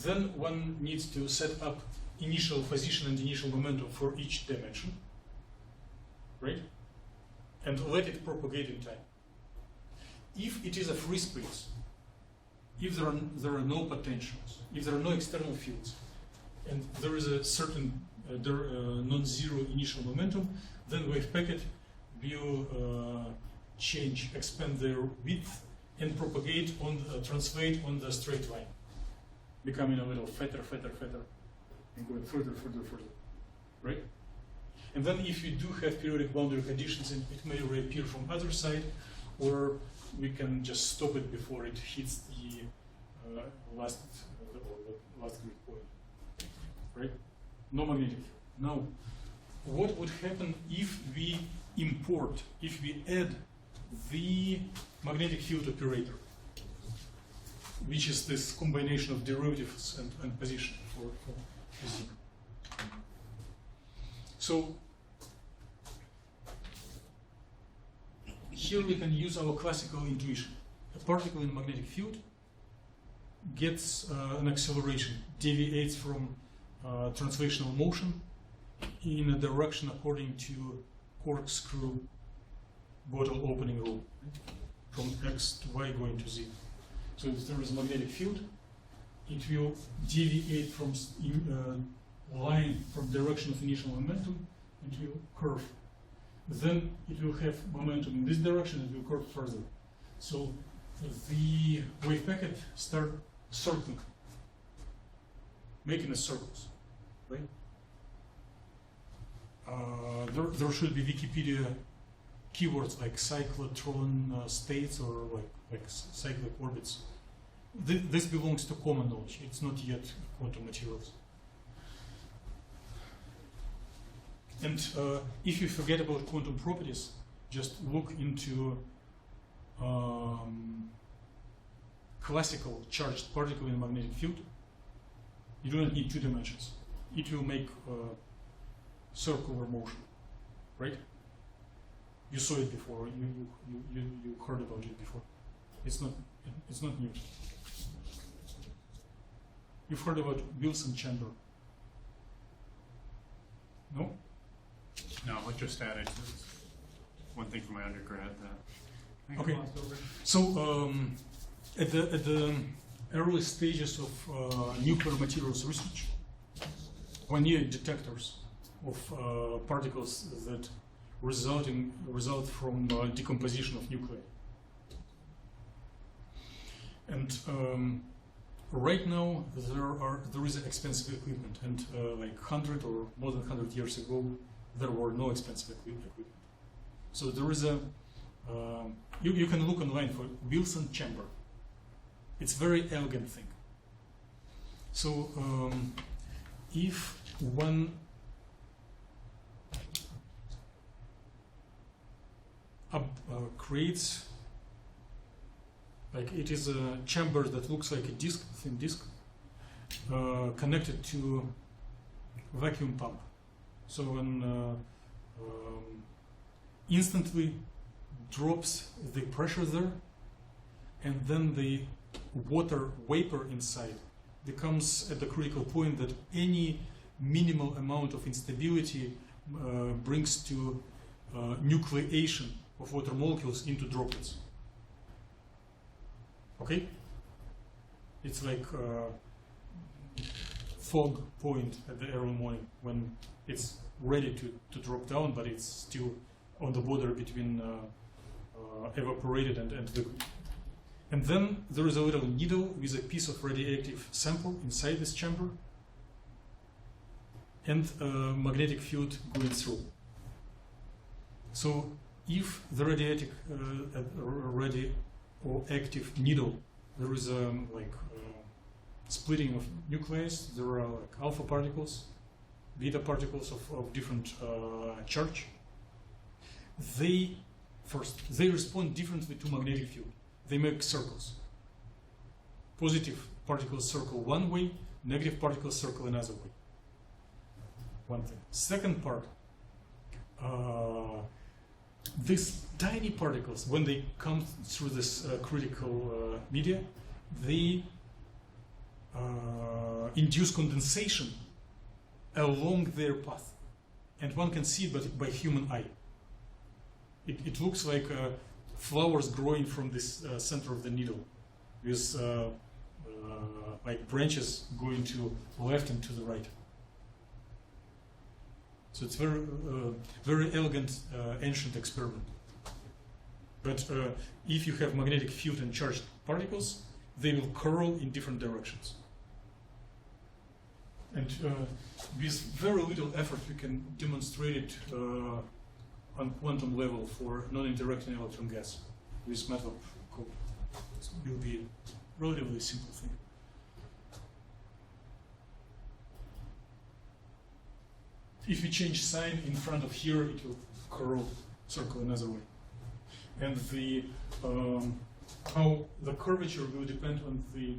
Then one needs to set up initial position and initial momentum for each dimension, right? And let it propagate in time. If it is a free space, if there are no potentials, if there are no external fields, and there is a certain non-zero initial momentum, then wave packet will expand their width, and propagate translate on the straight line, becoming a little fatter, and going further, right? And then if you do have periodic boundary conditions, it may reappear from other side, or we can just stop it before it hits the last grid point, right? No magnetic field. Now, what would happen if we add the magnetic field operator, which is this combination of derivatives and position for Z. So here we can use our classical intuition. A particle in a magnetic field gets an acceleration, deviates from translational motion in a direction according to corkscrew bottle opening rule, from X to Y going to Z. So if there is a magnetic field, it will deviate from line from direction of initial momentum, it will curve. Then it will have momentum in this direction, it will curve further. So the wave packet start circling, making a circles, right? There should be Wikipedia keywords like cyclotron states or like cyclic orbits. This belongs to common knowledge. It's not yet quantum materials. And if you forget about quantum properties, just look into classical charged particle in a magnetic field. You do not need two dimensions. It will make circular motion, right? You saw it before. You heard about it before. It's not new. You've heard about Wilson chamber? No? No, I just added one thing from my undergrad that. Okay. So at the early stages of nuclear materials research, one needed detectors of particles that result from decomposition of nuclei. And right now there is expensive equipment, and like 100 or more than 100 years ago, there were no expensive equipment. So there is a you can look online for Wilson chamber. It's a very elegant thing. So if one creates, like, it is a chamber that looks like a disc, thin disc, connected to vacuum pump. So when instantly drops the pressure there, and then the water vapor inside becomes at the critical point that any minimal amount of instability brings to nucleation of water molecules into droplets. Okay? It's like fog point at the early morning when it's ready to drop down, but it's still on the border between evaporated and liquid. And then there is a little needle with a piece of radioactive sample inside this chamber, and a magnetic field going through. So if the radioactive needle, there is splitting of nucleus, there are like alpha particles, beta particles of different charge. They respond differently to magnetic field. They make circles. Positive particles circle one way, negative particles circle another way. One thing. Second part, these tiny particles, when they come through this critical media, they induce condensation along their path. And one can see it by human eye. It looks like flowers growing from this center of the needle, with like branches going to left and to the right. So it's very elegant ancient experiment. But if you have magnetic field and charged particles, they will curl in different directions. And with very little effort, we can demonstrate it on quantum level for non-interacting electron gas with MATLAB code. So it will be a relatively simple thing. If we change sign in front of here, it will curl, circle another way. And the how the curvature will depend on the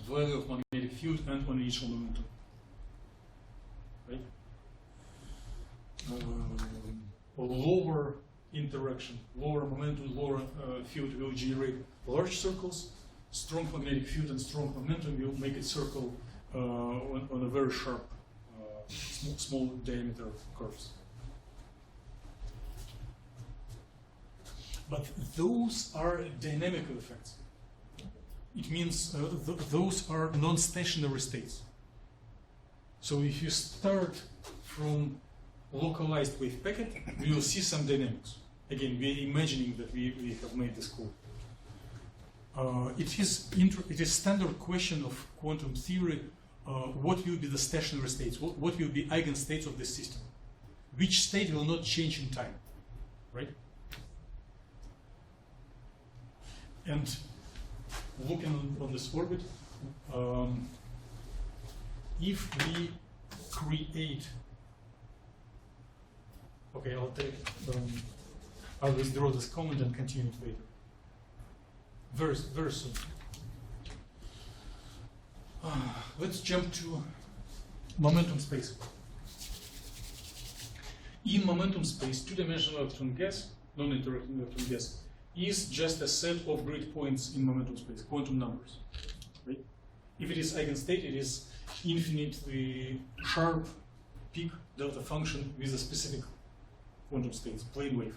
value of magnetic field and on initial momentum. Right? Lower interaction, lower momentum, lower field will generate large circles. Strong magnetic field and strong momentum will make it circle on a very sharp, small diameter curves. But those are dynamical effects. It means those are non-stationary states. So if you start from localized wave packet, we will see some dynamics. Again, we are imagining that we have made this code. It is standard question of quantum theory. What will be the stationary states? What will be eigenstates of this system? Which state will not change in time, right? And looking on this orbit, if we create, okay, I'll withdraw this comment and continue it later. Very soon. Let's jump to momentum space. In momentum space, two-dimensional electron gas, non-interacting electron gas, is just a set of grid points in momentum space, quantum numbers. Right? If it is eigenstate, it is infinitely sharp peak delta function with a specific quantum state, plane wave.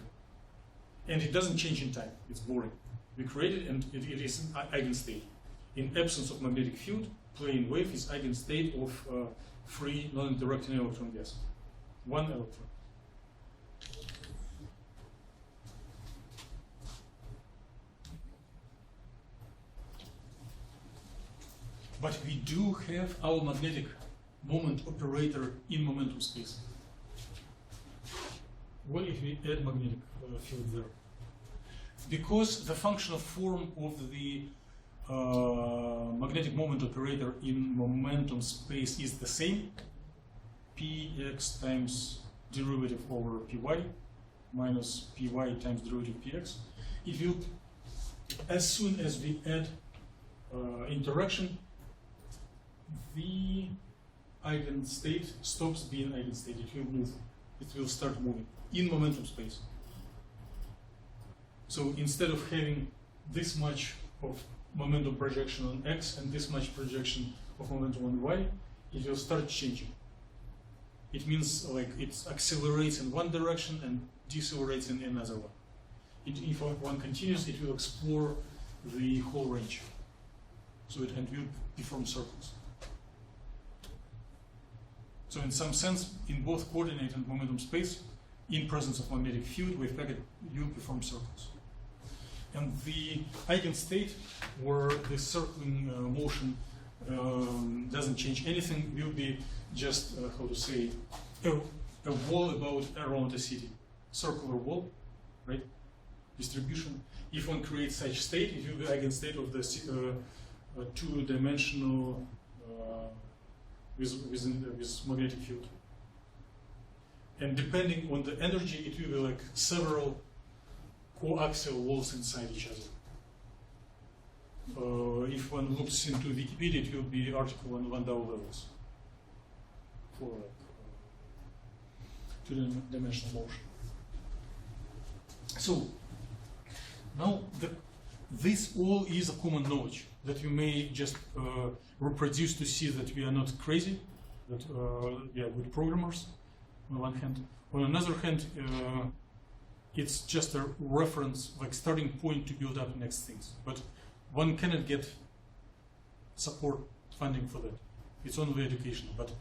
And it doesn't change in time, it's boring. We create it and it is an eigenstate. In absence of magnetic field, plane wave is eigenstate of free non-interacting electron gas. One electron. But we do have our magnetic moment operator in momentum space. What if we add magnetic field there? Because the functional form of the magnetic moment operator in momentum space is the same, px times derivative over py minus py times derivative px. It will, as soon as we add interaction, the eigenstate stops being eigenstate. It will move. It will start moving in momentum space. So instead of having this much of momentum projection on x and this much projection of momentum on y, it will start changing. It means like it accelerates in one direction and decelerates in another one. If one continues, it will explore the whole range. So it will deform circles. So in some sense, in both coordinate and momentum space, in presence of magnetic field, wave packet will perform circles. And the eigenstate, where the circling motion doesn't change anything, will be just, how to say, a wall around a city. Circular wall, right? Distribution. If one creates such state, it will be eigenstate of the two-dimensional with magnetic field. And depending on the energy, it will be like several coaxial walls inside each other. If one looks into Wikipedia, it will be article on Landau levels for like two-dimensional motion. So now this all is a common knowledge that you may just reproduce to see that we are not crazy, that we are good programmers on one hand. On another hand, it's just a reference, like starting point to build up next things. But one cannot get support funding for that. It's only educational. But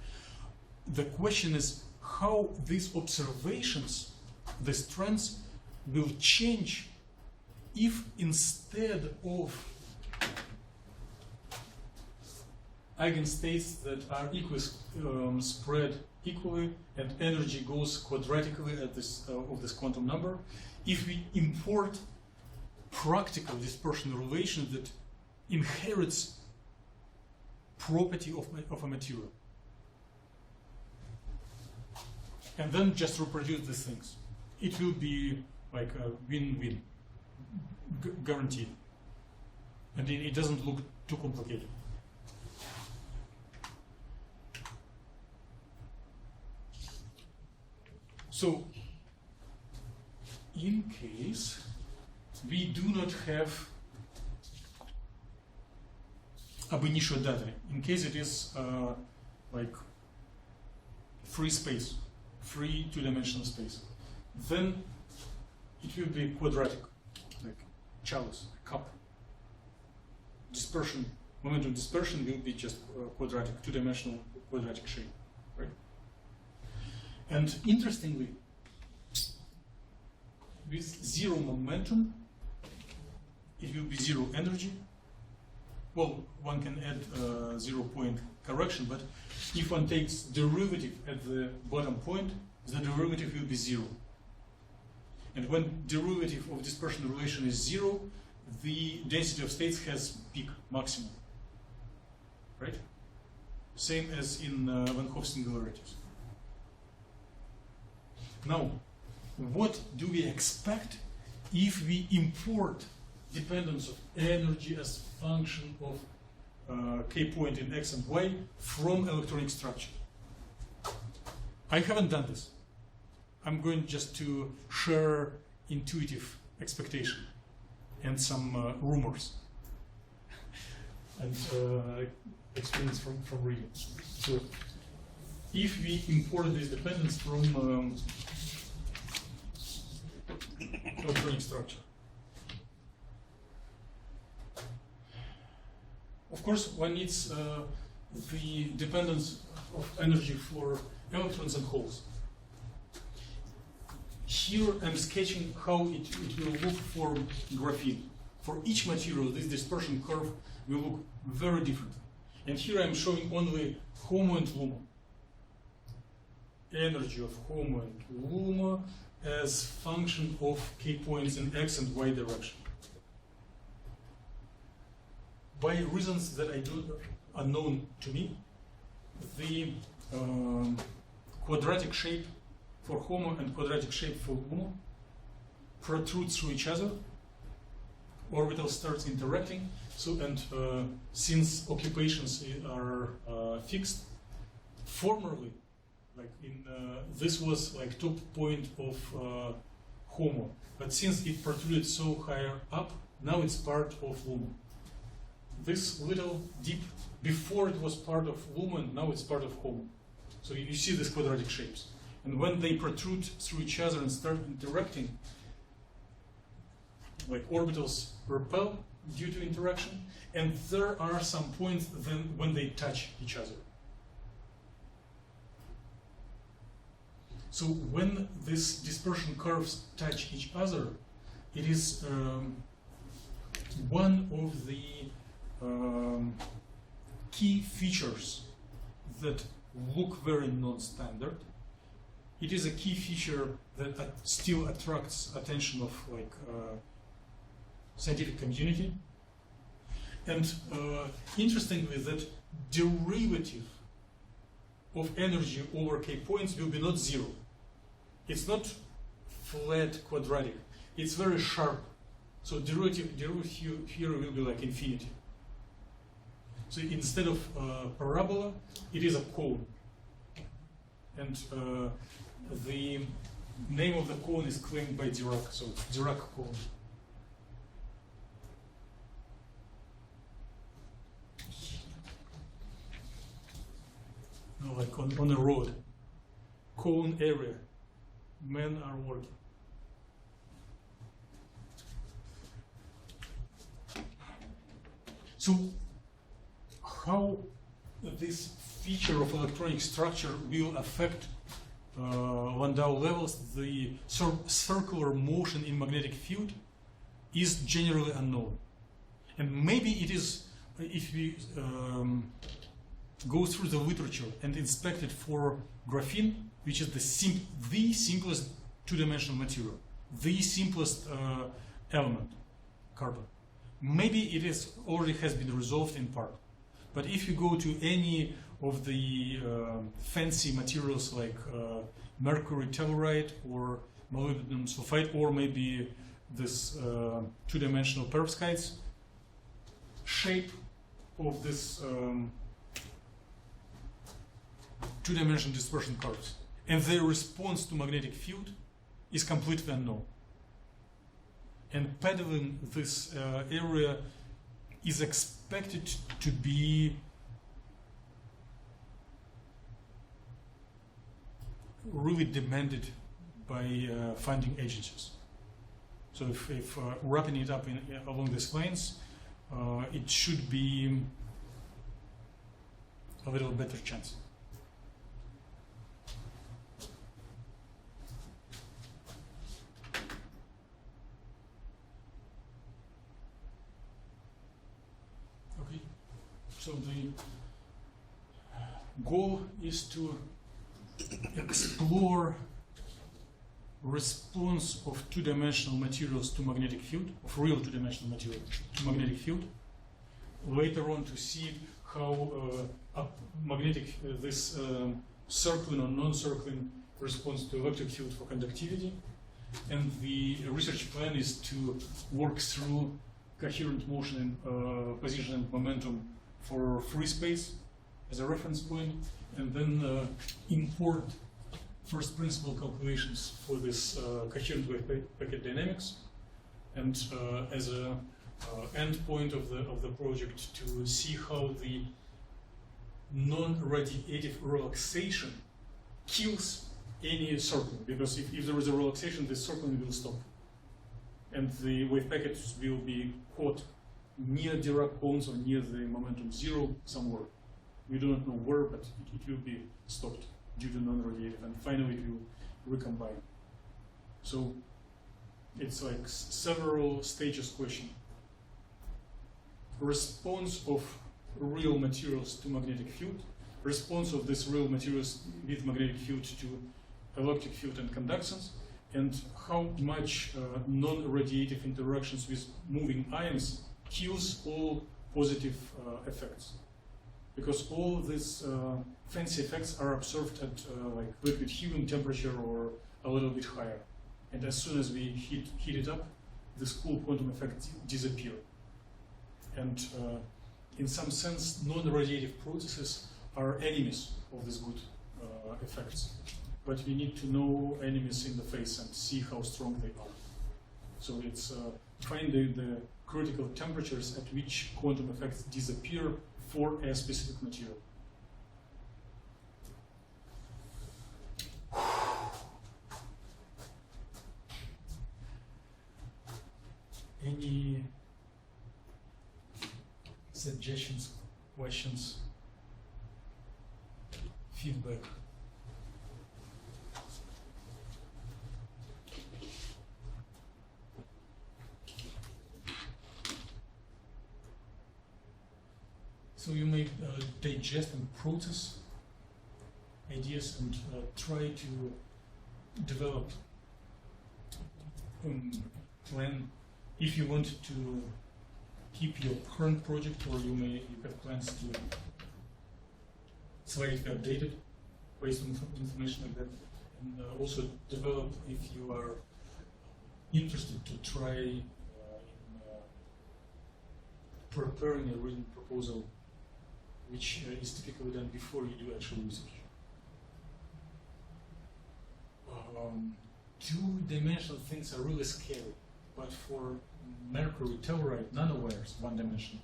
the question is how these observations, these trends, will change if instead of eigenstates that are equally spread equally and energy goes quadratically at this of this quantum number, if we import practical dispersion relation that inherits property of a material, and then just reproduce these things, it will be like a win-win, guaranteed, and it doesn't look too complicated. So, in case we do not have ab initio data, in case it is like free space, free two-dimensional space, then it will be quadratic, like chalice, cup. Dispersion, momentum dispersion will be just quadratic, two-dimensional quadratic shape, right? And interestingly, with zero momentum, it will be zero energy. Well, one can add 0 point correction, but if one takes derivative at the bottom point, the derivative will be 0. And when derivative of dispersion relation is 0, the density of states has peak maximum, right? Same as in Van Hoff singularities. Now, what do we expect if we import dependence of energy as function of k point in x and y from electronic structure? I haven't done this. I'm going just to share intuitive expectation and some rumors and experience from reading. So if we import this dependence from electronic structure, of course one needs the dependence of energy for electrons and holes. Here I'm sketching how it will look for graphene. For each material, this dispersion curve will look very different. And here I'm showing only HOMO and LUMO. Energy of HOMO and LUMO as function of k points in x and y direction. By reasons that are known to me, the quadratic shape for HOMO and quadratic shape for LUMO protrude through each other orbital starts interacting. So and since occupations are fixed, formerly, like in this was like top point of HOMO, but since it protruded so higher up, now it's part of LUMO. This little dip, before it was part of LUMO, and now it's part of HOMO. So you see these quadratic shapes. And when they protrude through each other and start interacting, like orbitals repel due to interaction, and there are some points then when they touch each other. So when these dispersion curves touch each other, it is one of the key features that look very non-standard. It is a key feature that still attracts attention of like scientific community. And interestingly, that derivative of energy over k points will be not zero. It's not flat quadratic. It's very sharp. So derivative here will be like infinity. So instead of parabola, it is a cone. And the name of the cone is claimed by Dirac, so Dirac cone. No, like on a road, cone area, men are working. So how this feature of electronic structure will affect Landau levels, the circular motion in magnetic field is generally unknown. And maybe it is, if we go through the literature and inspect it for graphene, which is the simplest two-dimensional material, the simplest element, carbon. Maybe it is already has been resolved in part. But if you go to any of the fancy materials like mercury telluride or molybdenum sulfide, or maybe this two-dimensional perovskites, shape of this two-dimensional dispersion curves and their response to magnetic field is completely unknown. And pedaling this area is expected to be really demanded by funding agencies. So if wrapping it up along these lines, it should be a little better chance. Okay, so the goal is to explore response of two-dimensional materials to magnetic field, of real two-dimensional material to magnetic field. Later on to see how magnetic, this circling or non-circling response to electric field for conductivity. And the research plan is to work through coherent motion and position and momentum for free space as a reference point, and then import first principle calculations for this coherent wave packet dynamics, and as a end point of the project to see how the non-radiative relaxation kills any circling, because if there is a relaxation, the circling will stop, and the wave packets will be caught near Dirac bones or near the momentum zero somewhere. We do not know where, but it will be stopped due to non-radiative, and finally it will recombine. So it's like several stages question. Response of real materials to magnetic field, response of these real materials with magnetic field to electric field and conductance, and how much non-radiative interactions with moving ions kills all positive effects. Because all these fancy effects are observed at like liquid helium temperature or a little bit higher. And as soon as we heat it up, this cool quantum effect disappear. And in some sense, non-radiative processes are enemies of these good effects. But we need to know enemies in the face and see how strong they are. So it's find the critical temperatures at which quantum effects disappear for a specific material. Any suggestions, questions, feedback? So you may digest and process ideas and try to develop plan if you want to keep your current project, or you have plans to slightly updated based on information like that, and also develop if you are interested to try in preparing a written proposal, which is typically done before you do actual research. Two-dimensional things are really scary, but for mercury telluride nanowires, one-dimensional,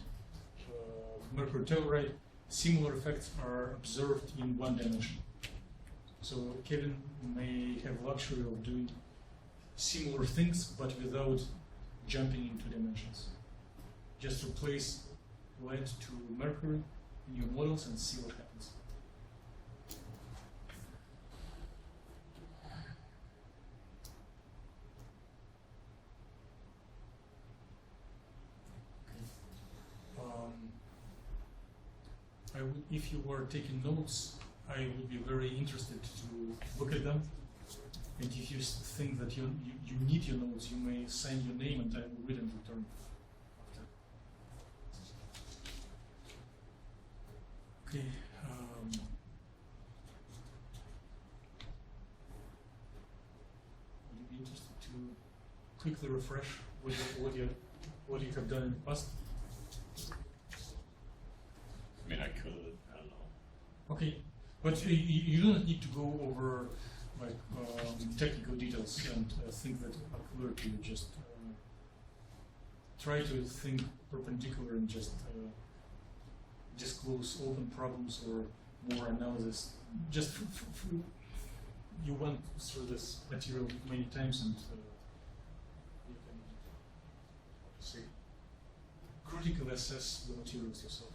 mercury telluride, similar effects are observed in one dimension. So Kevin may have luxury of doing similar things, but without jumping into dimensions. Just replace lead to mercury in your models and see what happens. I would, if you were taking notes, I would be very interested to look at them. And if you think that you need your notes, you may sign your name and I will read and return after. Okay. Would you be interested to quickly refresh what you have done in the past? I mean, I could, I don't know. Okay, but you don't need to go over like technical details and things that are clear to you. Just try to think perpendicular and just disclose open problems or more analysis. Just you went through this material many times, and you can say critically assess the materials yourself.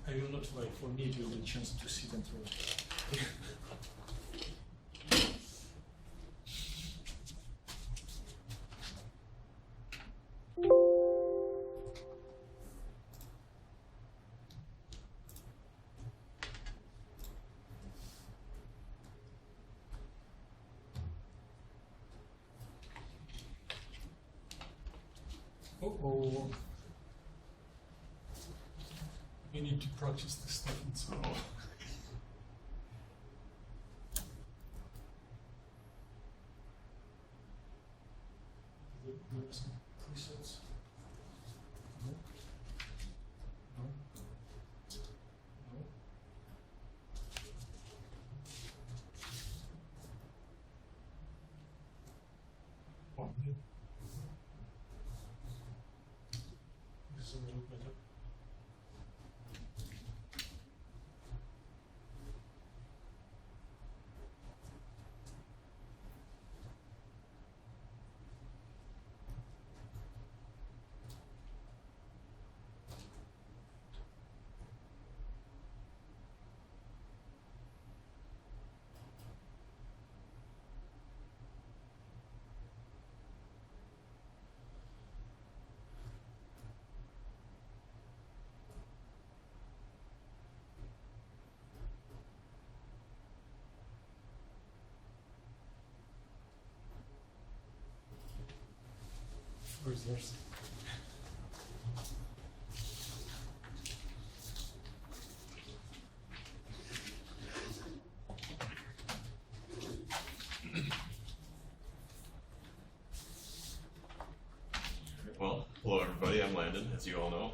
I will not like for me to have the chance to see them through. Uh-oh. We need to practice this stuff and so on. There are some presets. No. No. No. Oh, yeah. This is a little better. Where's yours? everybody. I'm Landon, as you all know.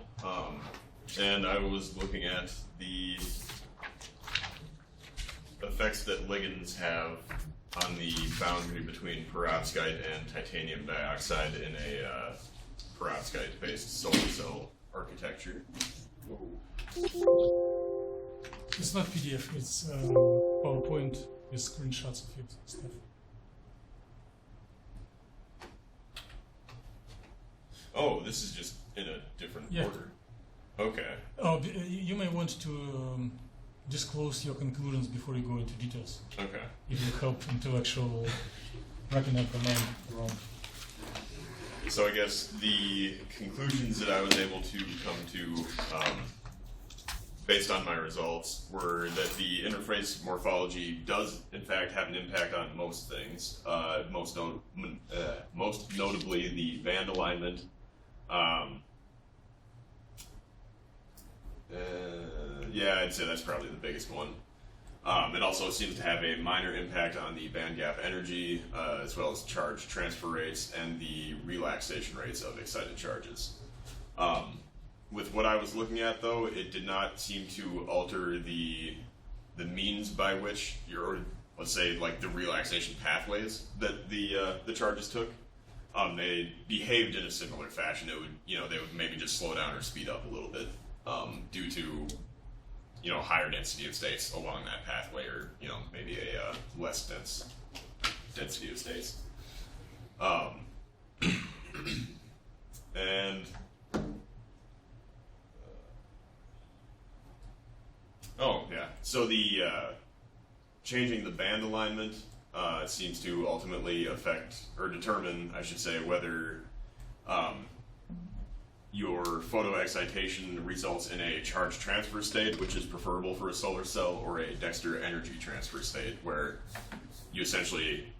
And I was looking at the effects that ligands have on the boundary between perovskite and titanium dioxide in a perovskite-based solar cell architecture. It's not PDF, it's PowerPoint with screenshots of your stuff. Oh, this is just in a different Yeah. order. Okay. Oh, you may want to disclose your conclusions before you go into details. Okay. It will help intellectual wrapping up the mind around. So I guess the conclusions that I was able to come to, based on my results, were that the interface morphology does, in fact, have an impact on most things. Most notably, the band alignment. Yeah, I'd say that's probably the biggest one. It also seems to have a minor impact on the band gap energy, as well as charge transfer rates and the relaxation rates of excited charges. With what I was looking at, though, it did not seem to alter the means by which your, let's say, like the relaxation pathways that the charges took. They behaved in a similar fashion. It would, they would maybe just slow down or speed up a little bit due to, higher density of states along that pathway, or maybe a less dense density of states. And oh yeah, so the changing the band alignment seems to ultimately affect or determine, I should say, whether your photoexcitation results in a charge transfer state, which is preferable for a solar cell, or a Dexter energy transfer state, where you essentially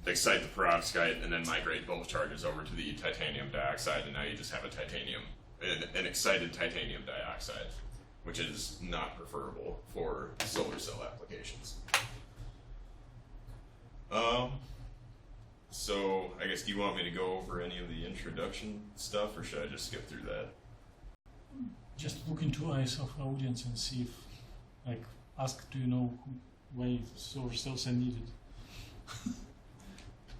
excite the perovskite and then migrate both charges over to the titanium dioxide, and now you just have an excited titanium dioxide, which is not preferable for solar cell applications. So, I guess, do you want me to go over any of the introduction stuff, or should I just skip through that? Just look into eyes of the audience and see if, ask, do you know why solar cells are needed?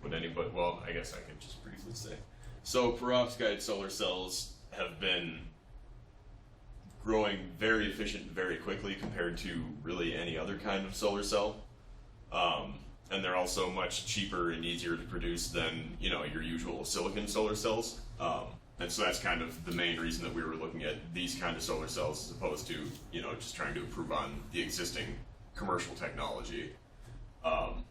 Would anybody, well, I guess I could just briefly say. So, perovskite solar cells have been growing very efficient very quickly compared to really any other kind of solar cell. And they're also much cheaper and easier to produce than, your usual silicon solar cells. And so that's kind of the main reason that we were looking at these kind of solar cells, as opposed to, just trying to improve on the existing commercial technology. Okay.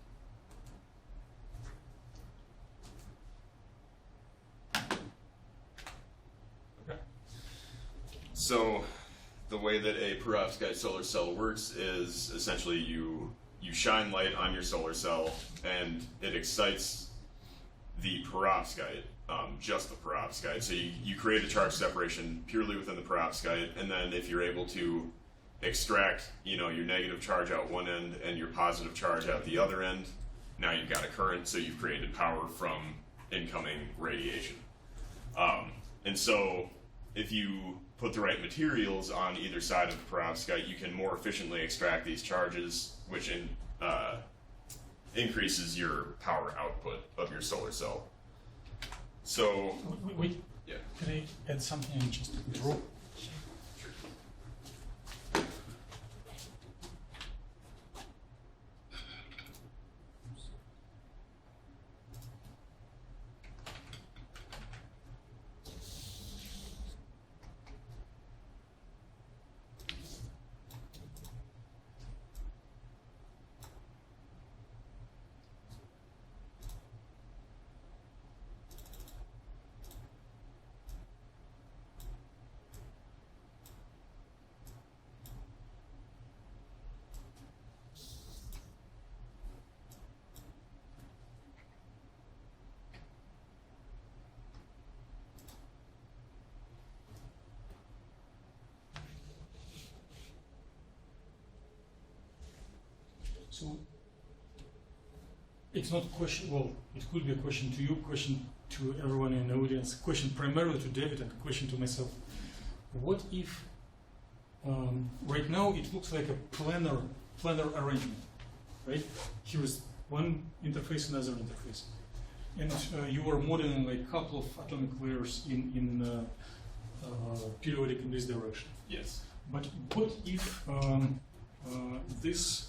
So the way that a perovskite solar cell works is essentially you shine light on your solar cell, and it excites the perovskite, just the perovskite. So you create a charge separation purely within the perovskite, and then if you're able to extract, your negative charge out one end and your positive charge out the other end, now you've got a current, so you've created power from incoming radiation. And so if you put the right materials on either side of the perovskite, you can more efficiently extract these charges, which increases your power output of your solar cell. So, Wait. yeah. Can I add something and just draw? So it's not a question, well, it could be a question to you, question to everyone in the audience, question primarily to David and a question to myself. What if, right now it looks like a planar arrangement, right? Here is one interface, another interface. And you are modeling like a couple of atomic layers in periodic in this direction. Yes. But what if this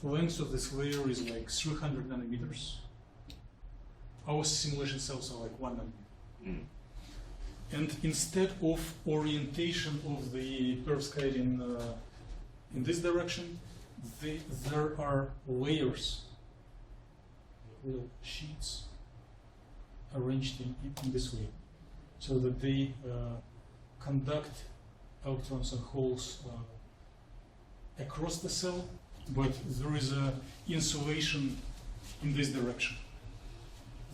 length of this layer is like 300 nanometers? Our simulation cells are like 1 nanometer. Mm. And instead of orientation of the perovskite in this direction, there are layers, little sheets arranged in this way, so that they conduct electrons and holes across the cell, but there is a insulation in this direction.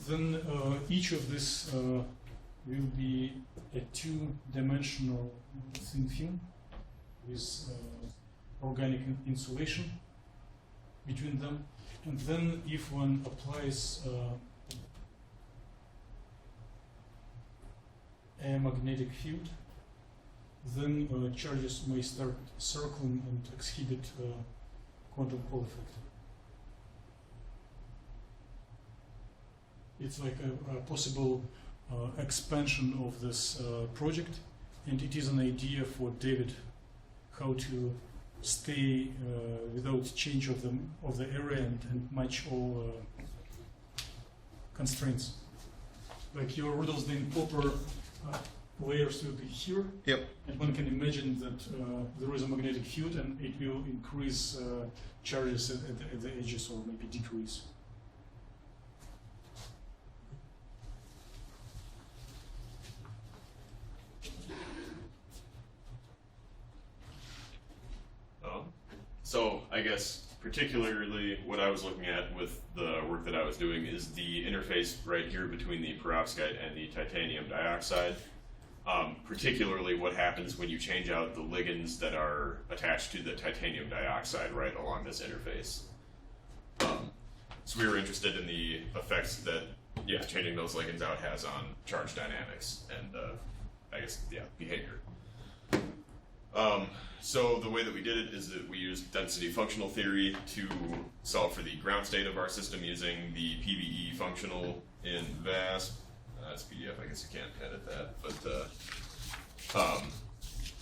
Then each of this will be a two-dimensional thin film with organic insulation between them. And then if one applies a magnetic field, then charges may start circling and exhibit quantum Hall effect. It's like a possible expansion of this project, and it is an idea for David how to stay without change of the area and match all constraints. Like your Rudolph-Popper layers will be here. Yep. And one can imagine that there is a magnetic field and it will increase charges at the edges or maybe decrease. So I guess particularly what I was looking at with the work that I was doing is the interface right here between the perovskite and the titanium dioxide. Particularly what happens when you change out the ligands that are attached to the titanium dioxide right along this interface. So we were interested in the effects that changing those ligands out has on charge dynamics and I guess behavior. So the way that we did it is that we used density functional theory to solve for the ground state of our system using the PVE functional in VASP. That's PDF, I guess you can't edit that, but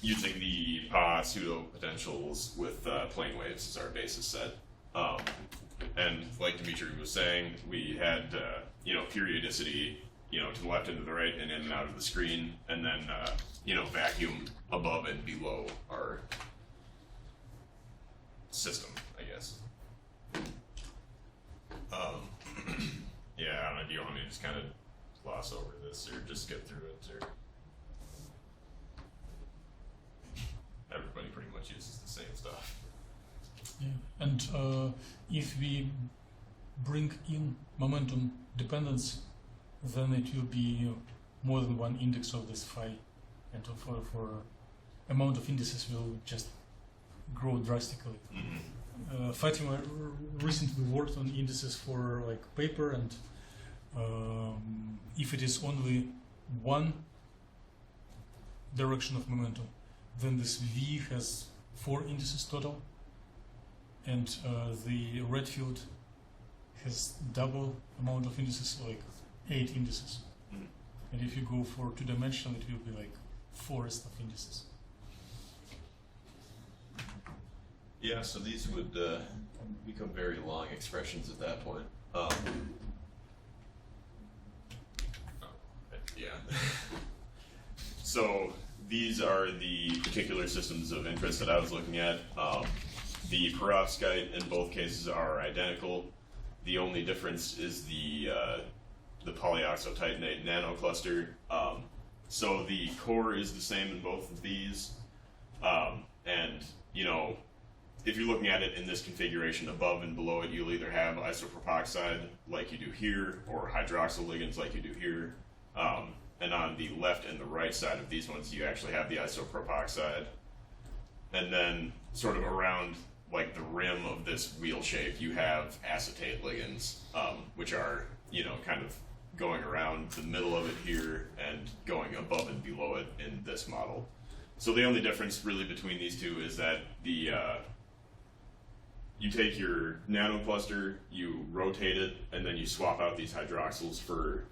using the PA pseudo potentials with plane waves as our basis set. And like Dimitri was saying, we had periodicity to the left and to the right and in and out of the screen, and then vacuum above and below our system, I guess. I don't know, do you want me to just kind of gloss over this or just get through it, or everybody pretty much uses the same stuff? Yeah. And if we bring in momentum dependence, then it will be more than one index of this phi, and for amount of indices will just grow drastically. Mm-hmm. Fatima recently worked on indices for like paper, and if it is only one direction of momentum, then this V has 4 indices total, and the red field has double amount of indices, like 8 indices. Mm-hmm. And if you go for 2-dimensional, it will be like forest of indices. Yeah, so these would become very long expressions at that point. So these are the particular systems of interest that I was looking at. The perovskite in both cases are identical. The only difference is the polyoxotitanate nanocluster. So the core is the same in both of these, and if you're looking at it in this configuration, above and below it, you'll either have isopropoxide like you do here, or hydroxyl ligands like you do here. And on the left and the right side of these ones, you actually have the isopropoxide. And then sort of around like the rim of this wheel shape, you have acetate ligands, which are, you know, kind of going around the middle of it here and going above and below it in this model. So the only difference really between these two is that the you take your nanocluster, you rotate it, and then you swap out these hydroxyls for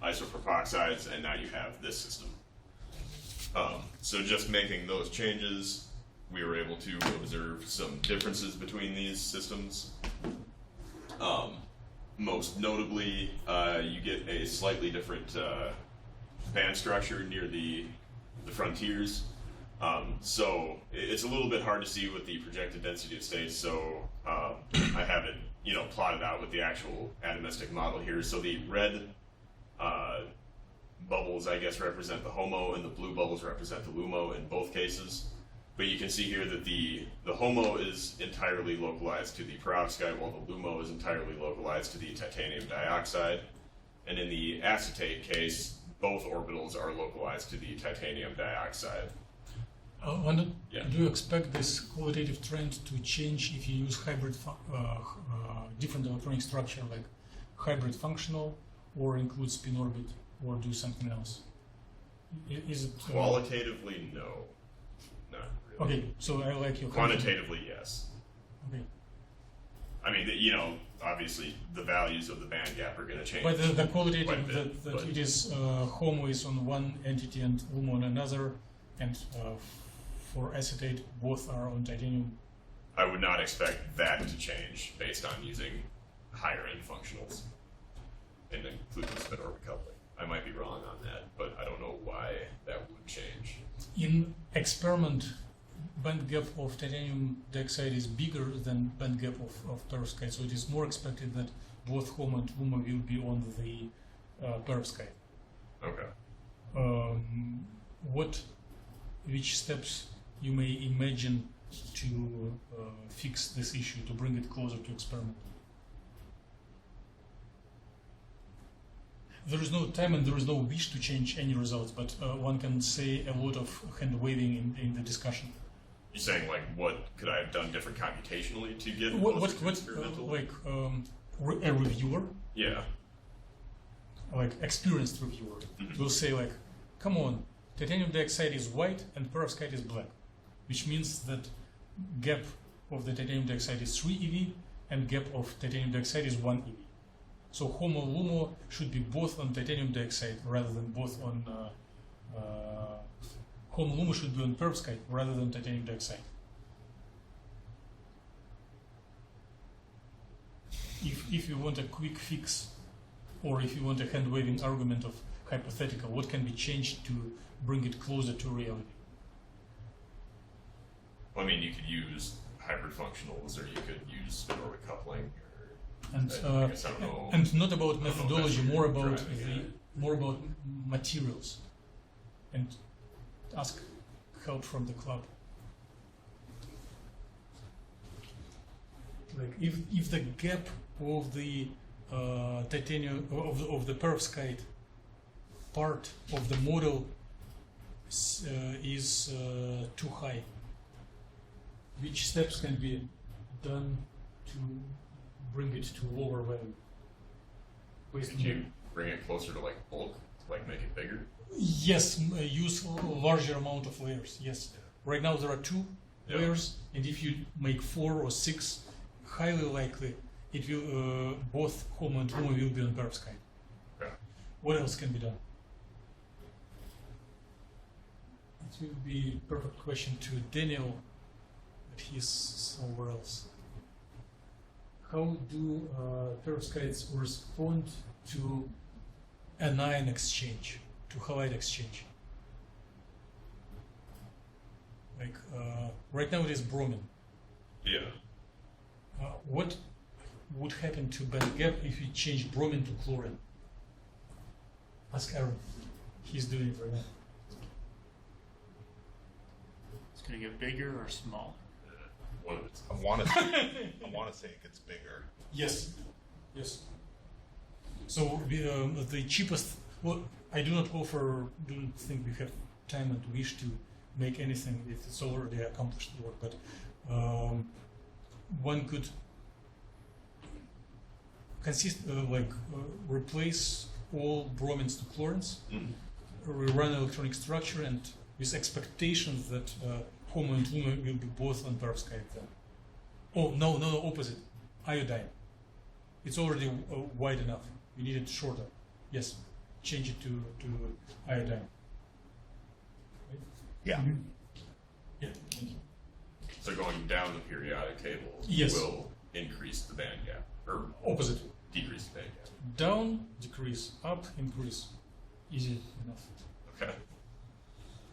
isopropoxides, and now you have this system. So just making those changes, we were able to observe some differences between these systems. Most notably, you get a slightly different band structure near the frontiers. So it's a little bit hard to see with the projected density of states. So I have it, you know, plotted out with the actual atomistic model here. So the red bubbles, I guess, represent the HOMO, and the blue bubbles represent the LUMO in both cases. But you can see here that the HOMO is entirely localized to the perovskite, while the LUMO is entirely localized to the titanium dioxide. And in the acetate case, both orbitals are localized to the titanium dioxide. Do you expect this qualitative trend to change if you use hybrid, different electronic structure, like hybrid functional, or include spin orbit, or do something else? Is it Qualitatively, no. Not really. Okay, so I like your Quantitatively, yes. Okay, I mean, you know, obviously the values of the band gap are going to change. but the quite a qualitative bit, that but- it is HOMO is on one entity and LUMO on another, and for acetate both are on titanium. I would not expect that to change based on using higher end functionals and including spin orbit coupling. I might be wrong on that, but I don't know why that would change. In experiment, band gap of titanium dioxide is bigger than band gap of perovskite, so it is more expected that both HOMO and LUMO will be on the perovskite. Okay. Which steps you may imagine to fix this issue, to bring it closer to experiment? There is no time and there is no wish to change any results, but one can say a lot of hand waving in the discussion. You're saying, like, what could I have done different computationally to get What closer to experimental? A reviewer, Yeah. like experienced reviewer, will say like, come on, titanium dioxide is white and perovskite is black, which means that gap of the titanium dioxide is 3 EV and gap of titanium dioxide is 1 EV. So HOMO LUMO should be both on titanium dioxide rather than both on HOMO LUMO should be on perovskite rather than titanium dioxide. If you want a quick fix, or if you want a hand-waving argument of hypothetical, what can be changed to bring it closer to reality? Well, I mean, you could use hybrid functionals, or you could use spin orbit coupling, And I guess I don't know. and not about I don't know if methodology, that's more what you're about driving at. more about materials, and ask help from the club. Like if the gap of the titanium of the perovskite part of the model is too high, which steps can be done to bring it to lower value? Could you bring it closer to, like, bulk, like make it bigger? Yes, use a larger amount of layers. Yes. Right now there are 2 Yeah. layers, and if you make 4 or 6, highly likely it will both HOMO and LUMO will be on perovskite. Okay. What else can be done? It will be a perfect question to Daniel, but he's somewhere else. How do perovskites respond to anion exchange, to halide exchange? Like right now it is bromine. Yeah. What would happen to band gap if you change bromine to chlorine? Ask Aaron. He's doing it right now. It's going to get bigger or smaller. One of its. I want to say it gets bigger. Yes. Yes. So the cheapest. Well, I do not think we have time and wish to make anything if it's already accomplished work. But one could replace all bromines to chlorines, rerun electronic structure, and with expectations that HOMO and LUMO will be both on perovskite then. Oh, no, opposite. Iodine. It's already wide enough. We need it shorter. Yes, change it to iodine. Right? Yeah. Yeah, thank you. So going down the periodic table Yes. will increase the band gap, or Opposite. decrease the band gap. Down, decrease. Up, increase. Easy enough. Okay.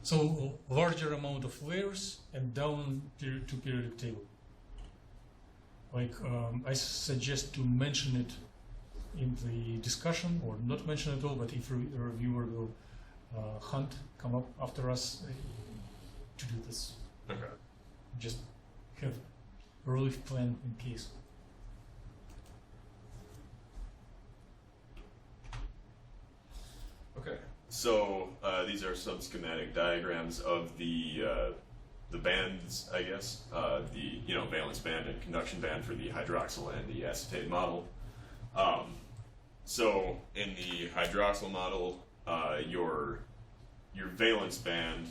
So larger amount of layers and down to periodic table. I suggest to mention it in the discussion, or not mention it at all. But if a reviewer will come up after us to do this, Okay. just have a relief plan in case. Okay. So these are some schematic diagrams of the bands, I guess. The valence band and conduction band for the hydroxyl and the acetate model. So in the hydroxyl model, your valence band,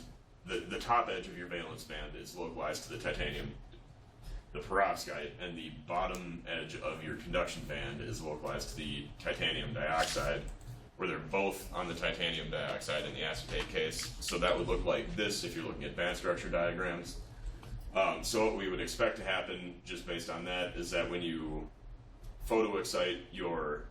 the top edge of your valence band is localized to the titanium, the perovskite, and the bottom edge of your conduction band is localized to the titanium dioxide, where they're both on the titanium dioxide in the acetate case. So that would look like this if you're looking at band structure diagrams. So what we would expect to happen, just based on that, is that when you photoexcite your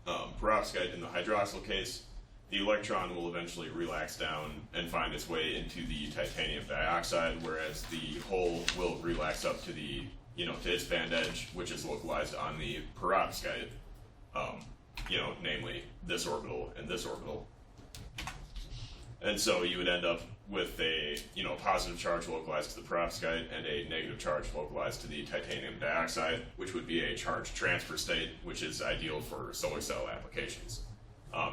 perovskite in the hydroxyl case, the electron will eventually relax down and find its way into the titanium dioxide, whereas the hole will relax up to the, to its band edge, which is localized on the perovskite, namely this orbital and this orbital. And so you would end up with a, positive charge localized to the perovskite and a negative charge localized to the titanium dioxide, which would be a charge transfer state, which is ideal for solar cell applications.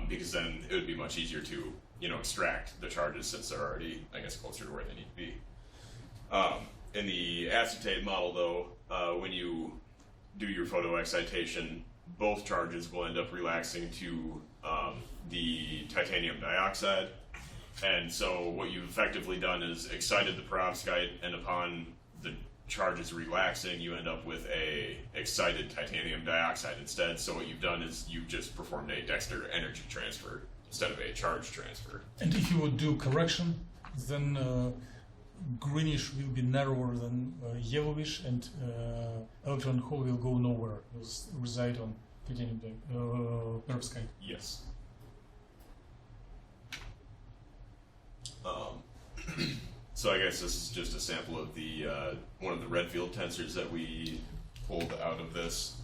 Because then it would be much easier to, extract the charges since they're already, closer to where they need to be. In the acetate model, though, when you do your photoexcitation, both charges will end up relaxing to the titanium dioxide. And so what you've effectively done is excited the perovskite, and upon the charges relaxing, you end up with a excited titanium dioxide instead. So what you've done is you've just performed a Dexter energy transfer instead of a charge transfer. And if you would do correction, then greenish will be narrower than yellowish, and electron hole will go nowhere. It will reside on titanium perovskite. Yes. So I guess this is just a sample of the one of the Redfield tensors that we pulled out of this.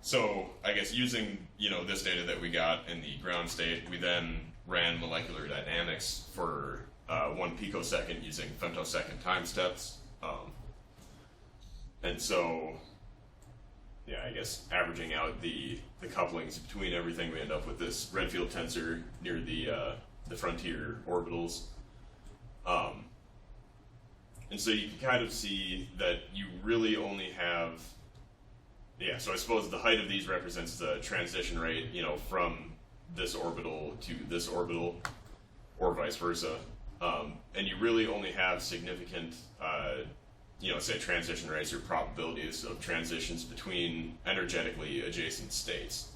So I guess using this data that we got in the ground state, we then ran molecular dynamics for 1 picosecond using femtosecond time steps, and so I guess averaging out the couplings between everything, we end up with this Redfield tensor near the frontier orbitals. And so you can kind of see that you really only have, so I suppose the height of these represents the transition rate, from this orbital to this orbital, or vice versa. And you really only have significant, say transition rates or probabilities of transitions between energetically adjacent states.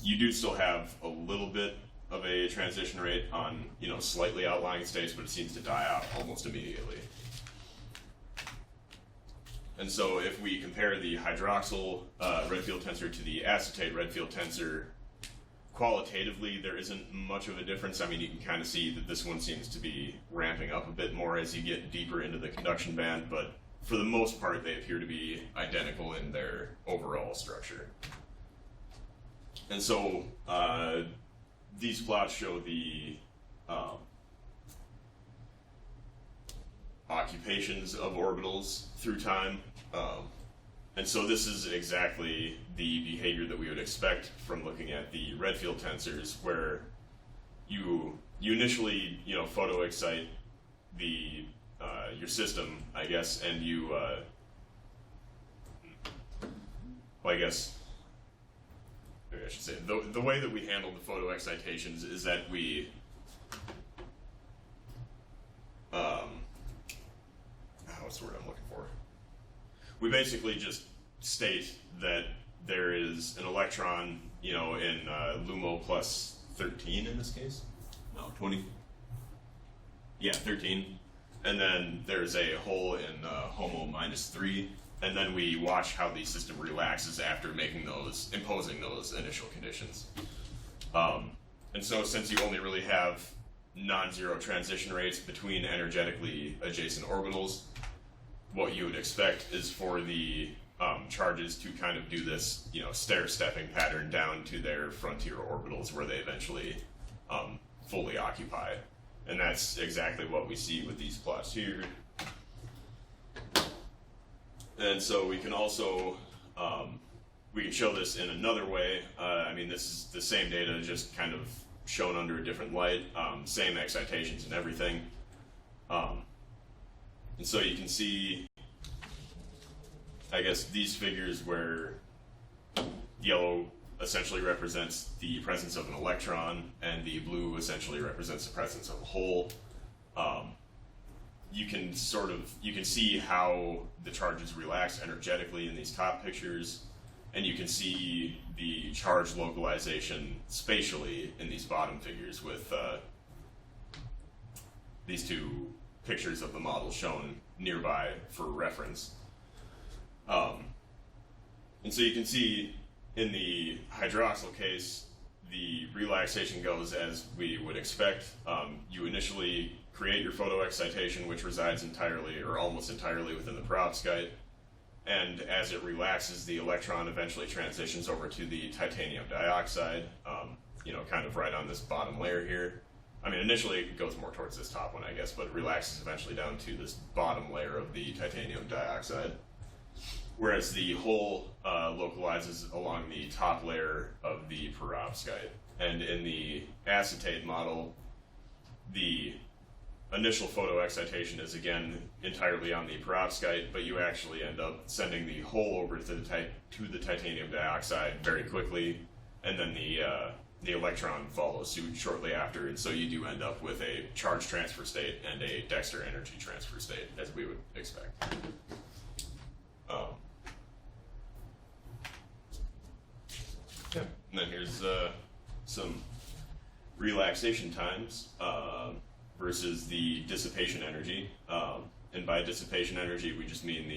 You do still have a little bit of a transition rate on, slightly outlying states, but it seems to die out almost immediately. And so if we compare the hydroxyl Redfield tensor to the acetate Redfield tensor, qualitatively there isn't much of a difference. I mean, you can kind of see that this one seems to be ramping up a bit more as you get deeper into the conduction band, but for the most part they appear to be identical in their overall structure. And so these plots show the occupations of orbitals through time. And so this is exactly the behavior that we would expect from looking at the Redfield tensors, where you initially photoexcite the your system, I guess, and you, well, I guess, maybe I should say, the way that we handle the photo excitations is that we, what's the word I'm looking for? We basically just state that there is an electron, you know, in LUMO plus 13 in this case. No, 20. Yeah, 13. And then there's a hole in HOMO minus 3. And then we watch how the system relaxes after imposing those initial conditions. And so since you only really have non-zero transition rates between energetically adjacent orbitals, what you would expect is for the charges to kind of do this, you know, stair-stepping pattern down to their frontier orbitals where they eventually fully occupy. And that's exactly what we see with these plots here. And so we can also, we can show this in another way. I mean, this is the same data, just kind of shown under a different light, same excitations and everything. And so you can see, I guess, these figures where yellow essentially represents the presence of an electron and the blue essentially represents the presence of a hole. You can see how the charges relax energetically in these top pictures, and you can see the charge localization spatially in these bottom figures with these two pictures of the model shown nearby for reference. And so you can see in the hydroxyl case, the relaxation goes as we would expect. You initially create your photo excitation, which resides entirely or almost entirely within the perovskite. And as it relaxes, the electron eventually transitions over to the titanium dioxide, you know, kind of right on this bottom layer here. I mean, initially it goes more towards this top one, I guess, but it relaxes eventually down to this bottom layer of the titanium dioxide. Whereas the hole localizes along the top layer of the perovskite. And in the acetate model, the initial photo excitation is again entirely on the perovskite, but you actually end up sending the hole over to the titanium dioxide very quickly, and then the electron follows suit shortly after, and so you do end up with a charge transfer state and a Dexter energy transfer state, as we would expect. Yeah, and then here's some relaxation times versus the dissipation energy. And by dissipation energy, we just mean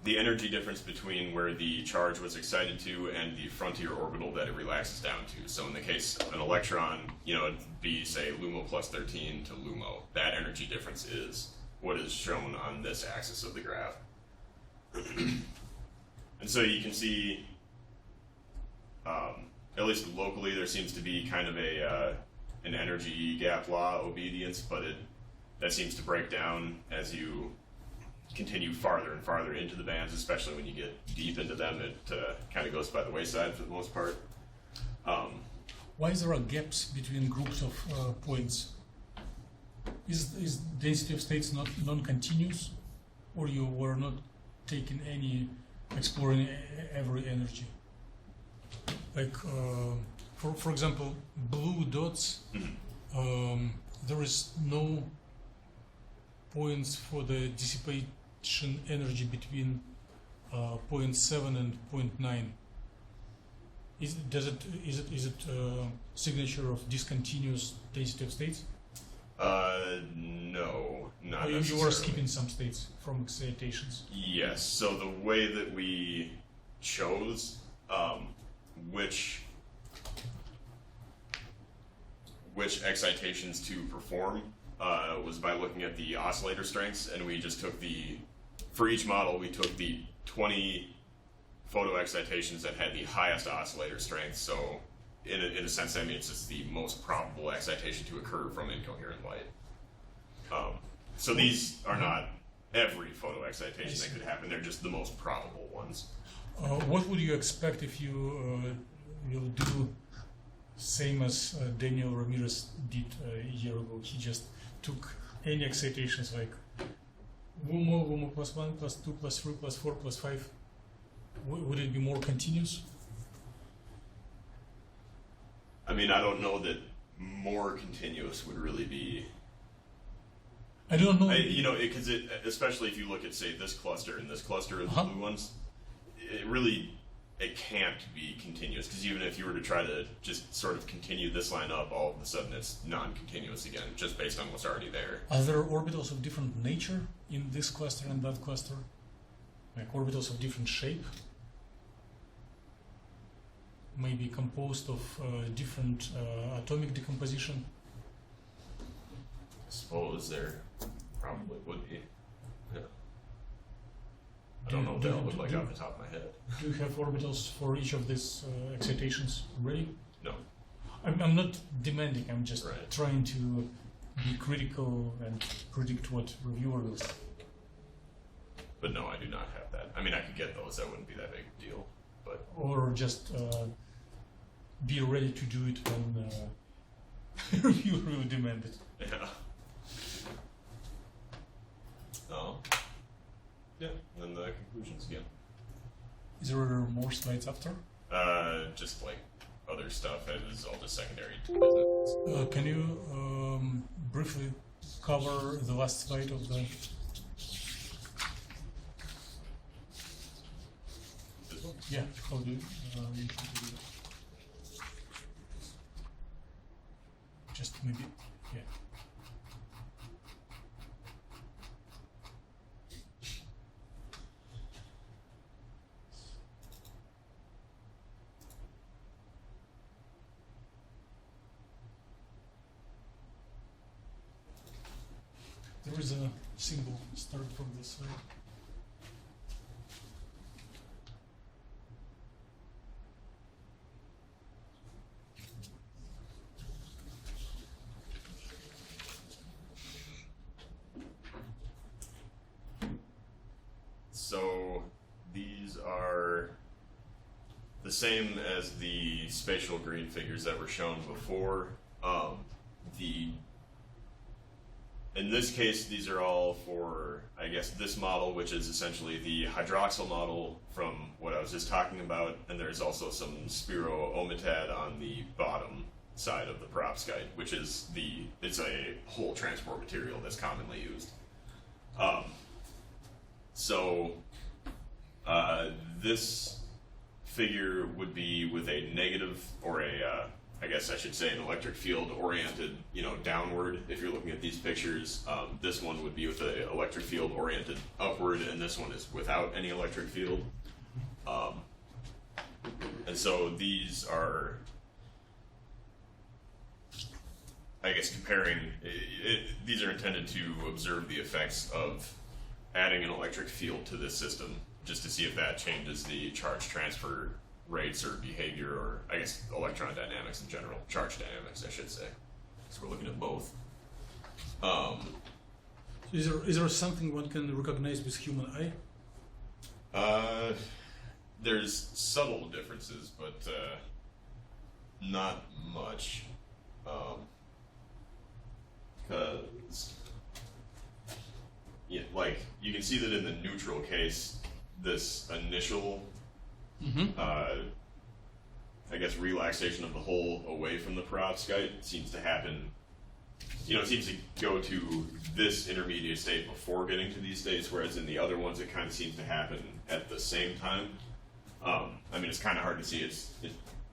the energy difference between where the charge was excited to and the frontier orbital that it relaxes down to. So in the case of an electron, you know, it'd be, say, LUMO plus 13 to LUMO. That energy difference is what is shown on this axis of the graph. And so you can see, at least locally, there seems to be kind of an energy gap law obedience, but that seems to break down as you continue farther and farther into the bands, especially when you get deep into them. It kind of goes by the wayside for the most part. Why there are gaps between groups of points? Is density of states not non-continuous, or you were not taking any exploring every energy? Like for example, blue dots. There is no points for the dissipation energy between 0.7 and 0.9. Is it signature of discontinuous density of states? No, not Or necessarily. you are skipping some states from excitations. Yes, so the way that we chose which excitations to perform was by looking at the oscillator strengths, and we just took for each model, we took the 20 photo excitations that had the highest oscillator strength. So in a sense, that means it's the most probable excitation to occur from incoherent light. So these are not every photo excitation that could happen, they're just the most probable ones. What would you expect if you will do same as Daniel Ramirez did a year ago? He just took any excitations like WUMO plus 1, plus 2, plus 3, plus 4, plus 5, would it be more continuous? I mean, I don't know that more continuous would really be. I don't know. Because especially if you look at, say, this cluster and this cluster of Uh-huh. the blue ones, it can't be continuous, because even if you were to try to just sort of continue this line up, all of a sudden it's non-continuous again, just based on what's already there. Are there orbitals of different nature in this cluster and that cluster? Like orbitals of different shape? Maybe composed of different atomic decomposition? I suppose there probably would be. Yeah. I don't know what that would look like off the top of my head. Do you have orbitals for each of these excitations ready? No. I'm not demanding, I'm just Right. trying to be critical and predict what reviewer will say. But no, I do not have that. I mean, I could get those, that wouldn't be that big a deal. But Or just be ready to do it when reviewer will demand it. yeah. Oh. Yeah, and then the conclusions again. Is there more slides after? Just like other stuff, it is all just secondary to business. Can you briefly cover the last slide of the... This one? Yeah, how do you usually do that? Just maybe, yeah. There is a symbol start from this side. So these are the same as the spatial green figures that were shown before. In this case, these are all for, I guess, this model, which is essentially the hydroxyl model from what I was just talking about, and there's also some spirometad on the bottom side of the perovskite, which is it's a whole transport material that's commonly used. This figure would be with a negative, or I guess I should say an electric field oriented, downward. If you're looking at these pictures, this one would be with an electric field oriented upward, and this one is without any electric field. And so these are, I guess, comparing, these are intended to observe the effects of adding an electric field to this system, just to see if that changes the charge transfer rates or behavior, or I guess electron dynamics in general, charge dynamics, I should say. So we're looking at both. Is there something one can recognize with human eye? There's subtle differences, but not much. 'Cause like you can see that in the neutral case, this initial I guess relaxation of the hole away from the perovskite seems to happen. It seems to go to this intermediate state before getting to these states, whereas in the other ones it kind of seems to happen at the same time. I mean, it's kind of hard to see. It's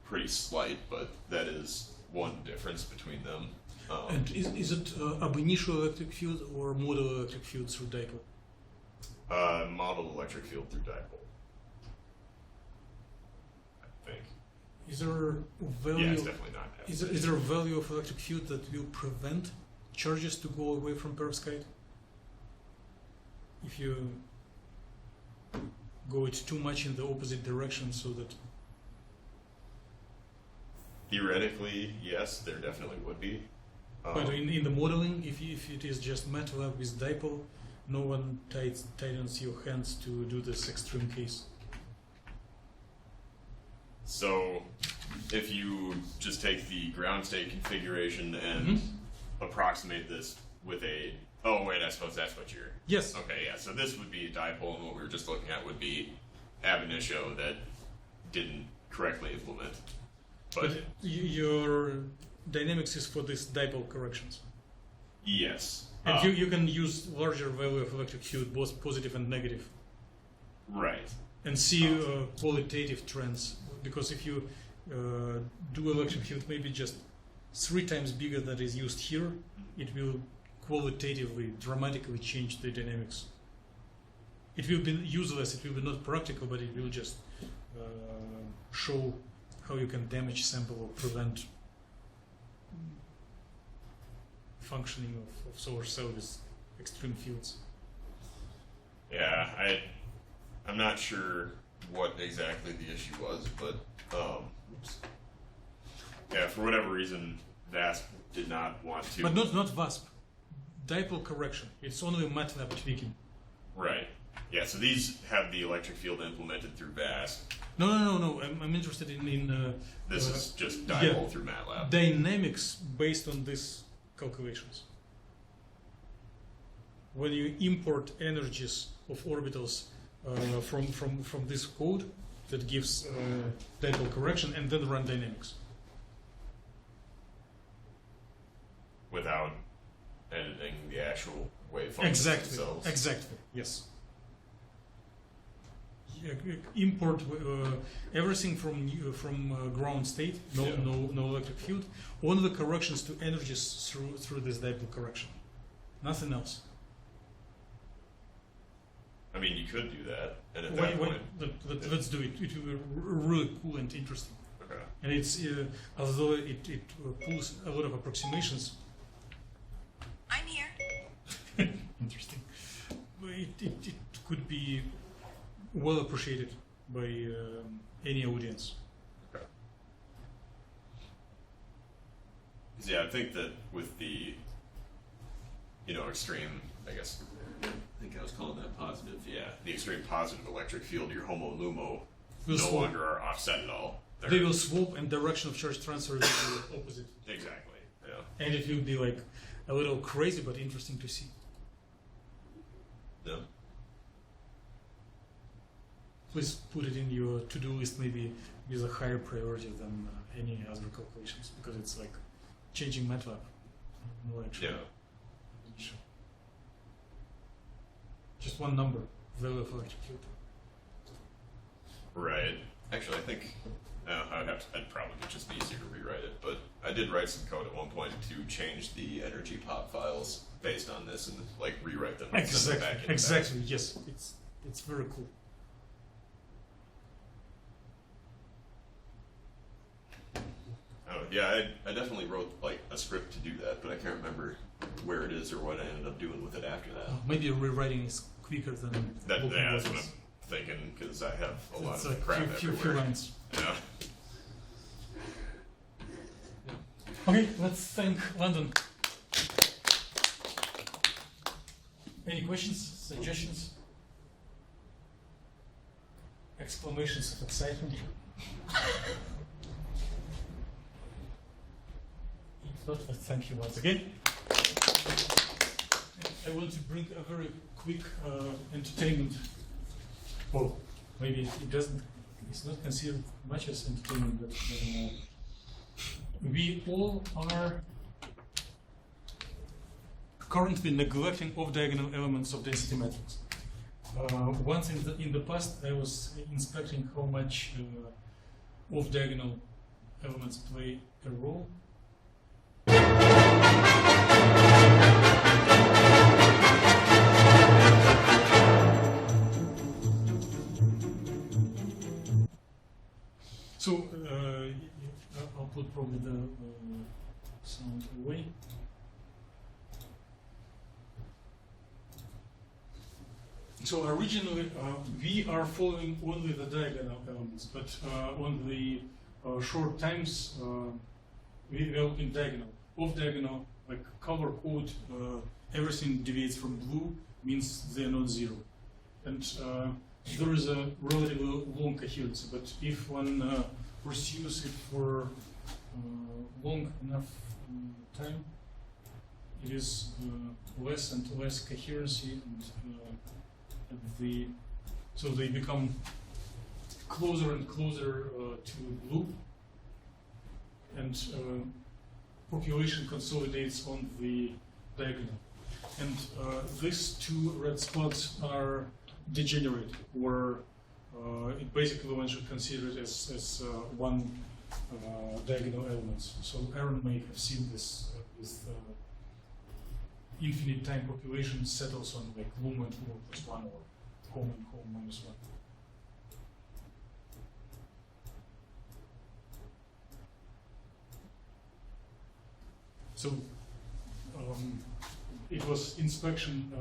pretty slight, but that is one difference between them. And is it ab initio electric field or model electric field through dipole? Model electric field through dipole, I think. Is there a value? Yeah, it's definitely not. Is there a value of electric field that will prevent charges to go away from perovskite? If you go it too much in the opposite direction, so that Theoretically, yes, there definitely would be. but in the modeling, if it is just MATLAB with dipole, no one tightens your hands to do this extreme case. So, if you just take the ground state configuration and approximate this with a. Oh wait, I suppose that's what you're. Yes. Okay, yeah. So this would be a dipole, and what we were just looking at would be ab initio that didn't correctly implement. But But your dynamics is for these dipole corrections. yes, And you can use larger value of electric field, both positive and negative, right. and see qualitative trends. Because if you do electric field maybe just 3 times bigger than is used here, it will qualitatively, dramatically change the dynamics. It will be useless, it will be not practical, but it will just show how you can damage sample or prevent functioning of solar cell with extreme fields. Yeah, I'm not sure what exactly the issue was, but oops. Yeah, for whatever reason, VASP did not want to. But not VASP. Dipole correction. It's only MATLAB tweaking. Right. Yeah. So these have the electric field implemented through VASP. No. I'm interested in This is just dipole through MATLAB. dynamics based on these calculations. When you import energies of orbitals from this code that gives dipole correction and then run dynamics. Without editing the actual wavefunctions themselves. Exactly. Yes. Import everything from ground state. No electric field. Only the corrections to energies through this dipole correction. Nothing else. I mean, you could do that, and at that point, Let's do it. It will be really cool and interesting. okay. And it's although it pulls a lot of approximations. I'm here. Interesting. It could be well appreciated by any audience. Okay. 'Cause, yeah, I think that with the, extreme, I guess, I think I was calling that positive. Yeah, the extreme positive electric field, your homo lumo, Will no swap. longer are offset at all. They will swap, and direction of charge transfer will be opposite. Exactly. Yeah. And it will be like a little crazy, but interesting to see. Yeah. Please put it in your to-do list, maybe with a higher priority than any other calculations, because it's like changing MATLAB. No actual Yeah. issue. Just one number, value of electric field. Right. Actually, I think I'd probably just be easier to rewrite it, but I did write some code at one point to change the energy pop files based on this and like rewrite them. And send them back into Exactly. Yes, it's very cool. Oh, yeah, I definitely wrote like a script to do that, but I can't remember where it is or what I ended up doing with it after that. Maybe rewriting is quicker than looking That's at what this. I'm thinking because I have a lot It's of like crap few everywhere. lines. Yeah. Okay, let's thank London. Any questions, suggestions, exclamations of excitement? If not, let's thank you once again. I want to bring a very quick entertainment. Well, maybe it doesn't. It's not considered much as entertainment, but we all are currently neglecting off-diagonal elements of density matrix. Once in the past, I was inspecting how much off-diagonal elements play a role. So I'll put probably the sound away. So originally we are following only the diagonal elements, but on the short times we are looking diagonal. Off diagonal, like color code, everything deviates from blue means they're not zero. And there is a relatively long coherency, but if one pursues it for long enough time, it is less and less coherency, and so they become closer and closer to loop, and population consolidates on the diagonal. And these two red spots are degenerate, or it basically one should consider it as one diagonal elements. So Aaron may have seen this with infinite time population settles on like lum and lum plus 1 or home and home minus 1. So it was inspection.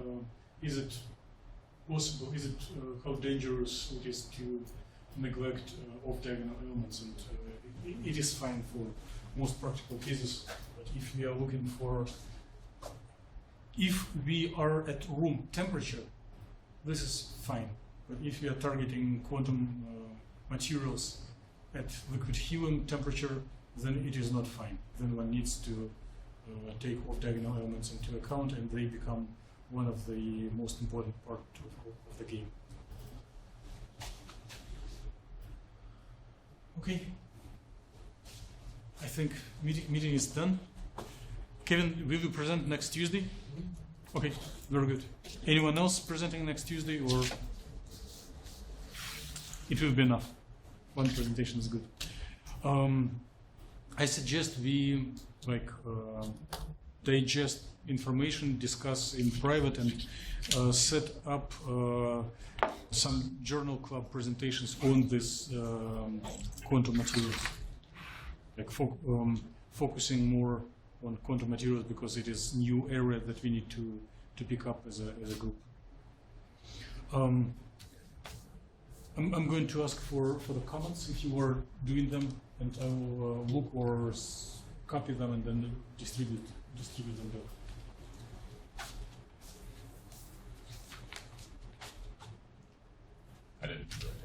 Is it possible? Is it how dangerous it is to neglect off-diagonal elements? And it is fine for most practical cases. But if we are looking for, if we are at room temperature, this is fine. But if we are targeting quantum materials at liquid helium temperature, then it is not fine. Then one needs to take off-diagonal elements into account, and they become one of the most important part of the game. Okay, I think meeting is done. Kevin, will you present next Tuesday? Okay, very good. Anyone else presenting next Tuesday, or it will be enough? One presentation is good. I suggest we digest information, discuss in private, and set up some journal club presentations on this quantum materials. Like focusing more on quantum materials because it is new area that we need to pick up as a group. I'm going to ask for the comments if you are doing them, and I will look or copy them and then distribute them back. I didn't do anything.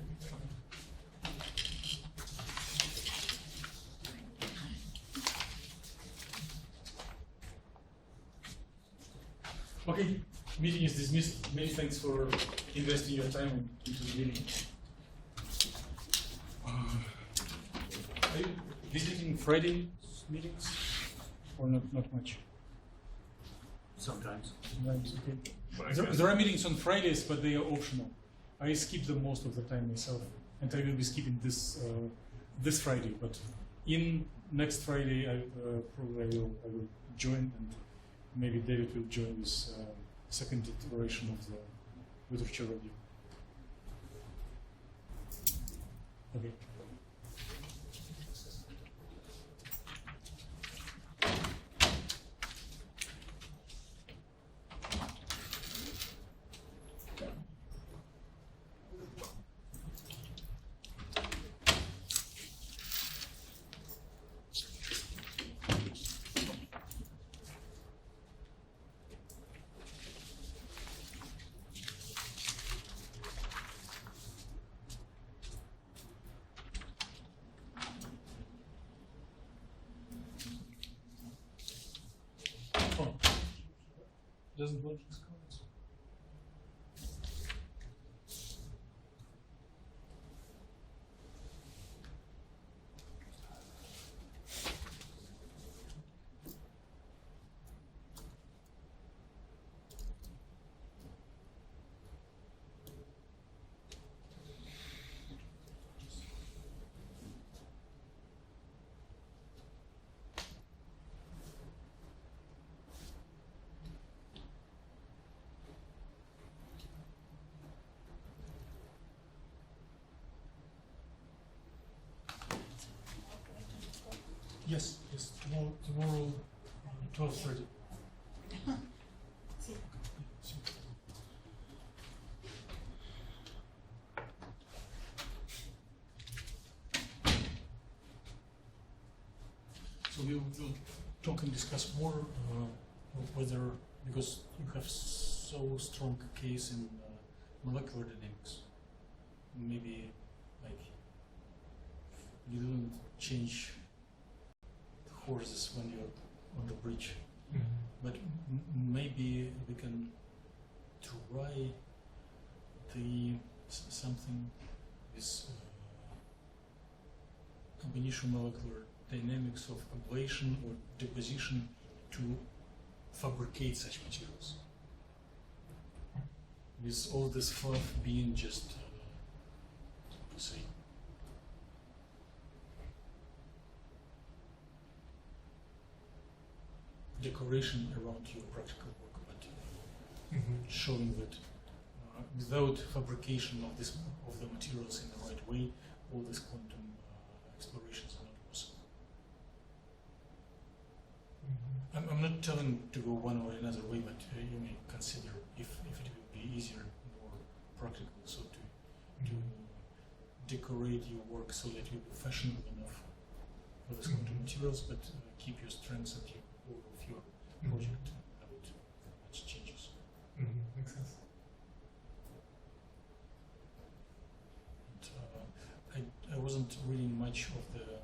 Okay, meeting is dismissed. Many thanks for investing your time into the meeting. Are you visiting Friday meetings or not much? Sometimes. Sometimes, okay. But I There, guess- there are meetings on Fridays, but they are optional. I skip them most of the time myself, and I will be skipping this Friday. But in next Friday, I probably I will join, and maybe David will join this second iteration of the literature review. Okay. Oh. Doesn't work this comments. Yes, tomorrow, 12:30. So we'll talk and discuss more whether, because you have so strong case in molecular dynamics, maybe like you don't change the horses when you're on the bridge. But maybe we can try something with combination molecular dynamics of ablation or deposition to fabricate such materials. With all this fluff being just, say, decoration around your practical work, but showing that without fabrication of the materials in the right way, all these quantum explorations are not possible. I'm not telling to go one or another way, but you may consider if it will be easier, more practical, so to decorate your work so that you be fashionable enough for these quantum materials, but keep your strengths and your core of your project without much changes. Makes sense. And, I wasn't reading much of the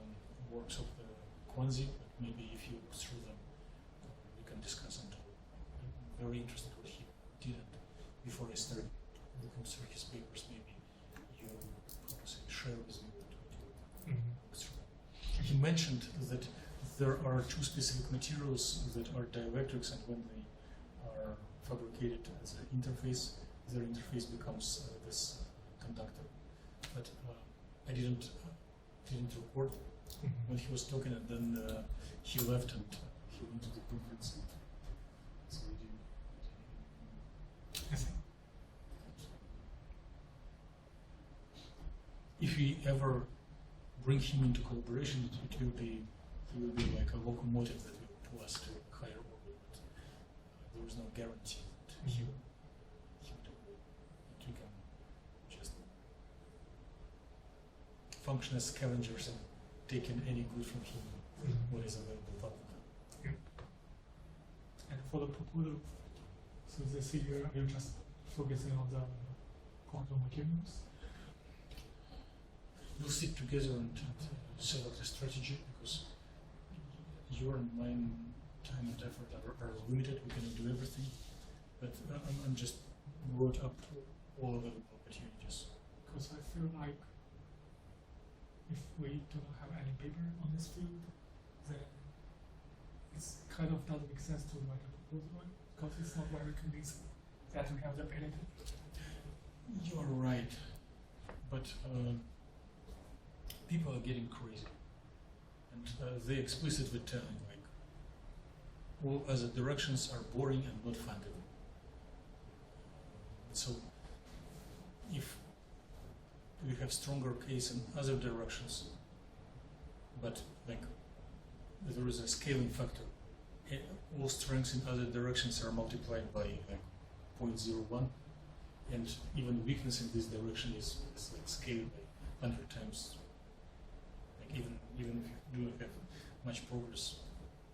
works of the Kwanzi, but maybe if you look through them, we can discuss them. I'm very interested what he did. And before I start looking through his papers, maybe you share with me what you look through. He mentioned that there are two specific materials that are dielectrics, and when they are fabricated as an interface, their interface becomes this conductor. But I didn't record when he was talking, and then he left and he went to the conference, and so we didn't. I see. If we ever bring him into collaboration, he will be like a locomotive that will pull us to a higher orbit. But there is no guarantee that he will do it. We can just function as scavengers and take in any good from him, what is available publicly. And for the proposal, so this year you're just focusing on the quantum materials. We'll sit together and select a strategy, because your and mine time and effort are limited. We cannot do everything, but I'm just brought up all available opportunities. Because I feel like if we do not have any paper on this field, then it's kind of doesn't make sense to write a proposal, right? Because it's not very convincing that we have the ability. You're right, but people are getting crazy, and they explicitly tell me, like, all other directions are boring and not funded. So if we have stronger case in other directions, but like there is a scaling factor, all strengths in other directions are multiplied by like 0.01, and even weakness in this direction is like scaled by 100 times. Like even if you do not have much progress,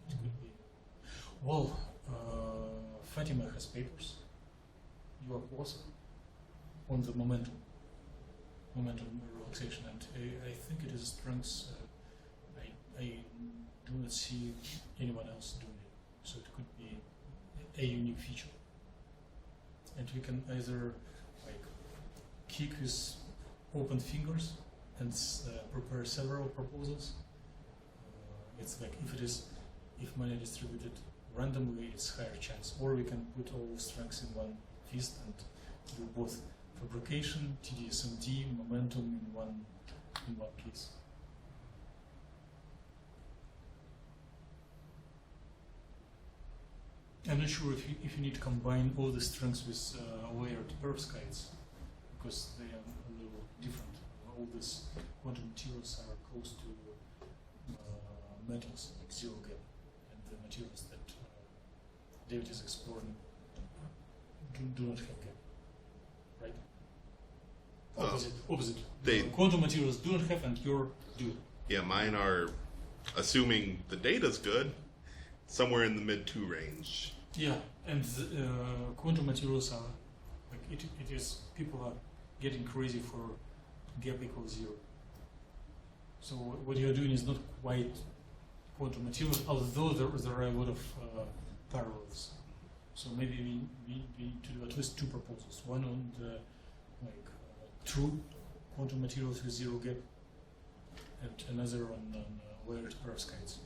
it could be. Well, Fatima has papers. You are author on the momentum relaxation, and I think it is strengths. I do not see anyone else doing it, so it could be a unique feature. And we can either like kick with open fingers and prepare several proposals. It's like if money distributed randomly, it's higher chance. Or we can put all strengths in one fist and do both fabrication, TD-SMD, momentum in one piece. I'm not sure if you need to combine all the strengths with layered perovskites, because they are a little different. All these quantum materials are close to metals, like zero gap, and the materials that David is exploring do not have gap, right? Opposite. Quantum materials do not have, and your do. Yeah, mine are, assuming the data's good, somewhere in the mid-2 range. Yeah, and quantum materials are like it is. People are getting crazy for gap equals 0. So what you're doing is not quite quantum materials, although there are a lot of parallels. So maybe we need to do at least two proposals. One on the true quantum materials with zero gap, and another on layered perovskites.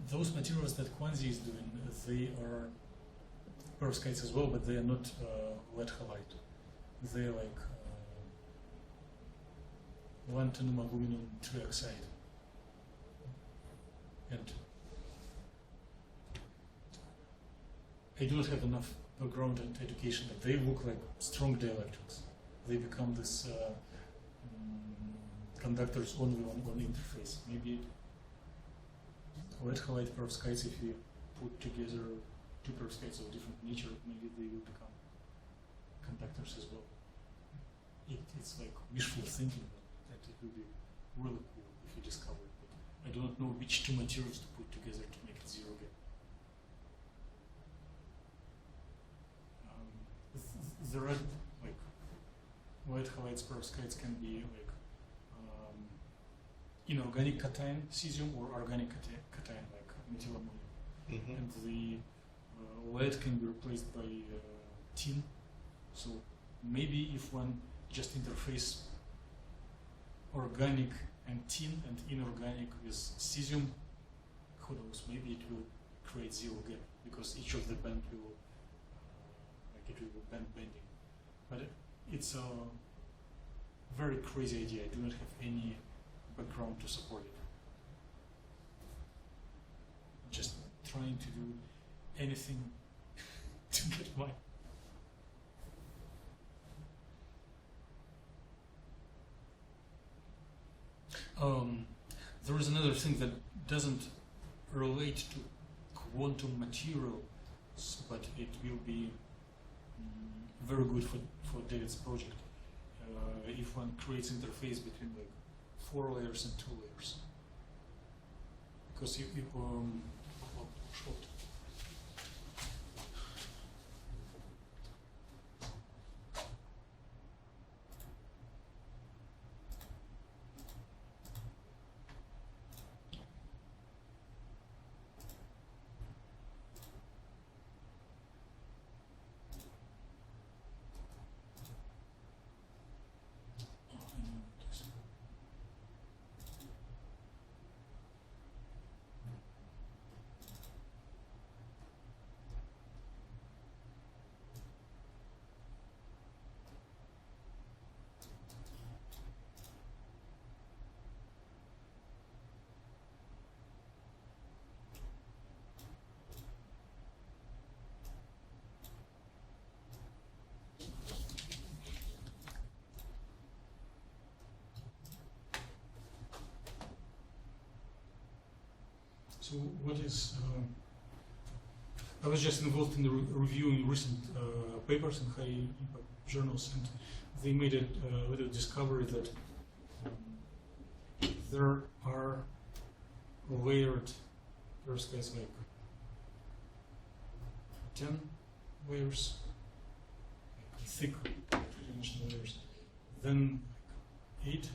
Those materials that Quanzi is doing, they are perovskites as well, but they are not lead halide. They are like lanthanum aluminum trioxide. And I do not have enough background and education, but they look like strong dielectrics. They become this conductors only on interface. Maybe lead halide perovskites, if you put together two perovskites of different nature, maybe they will become conductors as well. It's like wishful thinking that it will be really cool if you discover it. But I do not know which two materials to put together to make it zero gap. The red, like lead halide perovskites can be like inorganic cation cesium or organic cation like methylammonium. Mm-hmm. And the lead can be replaced by tin. So maybe if one just interface organic and tin and inorganic with cesium, who knows, maybe it will create zero gap because each of the band will it will be band bending. But it's a very crazy idea. I do not have any background to support it. Just trying to do anything to get my there is another thing that doesn't relate to quantum materials, but it will be very good for David's project. If one creates interface between like 4 layers and 2 layers, because if short. So what is, I was just involved in reviewing recent papers in high impact journals, and they made a little discovery that there are layered perovskites like 10 layers, like thick two-dimensional layers, then 8,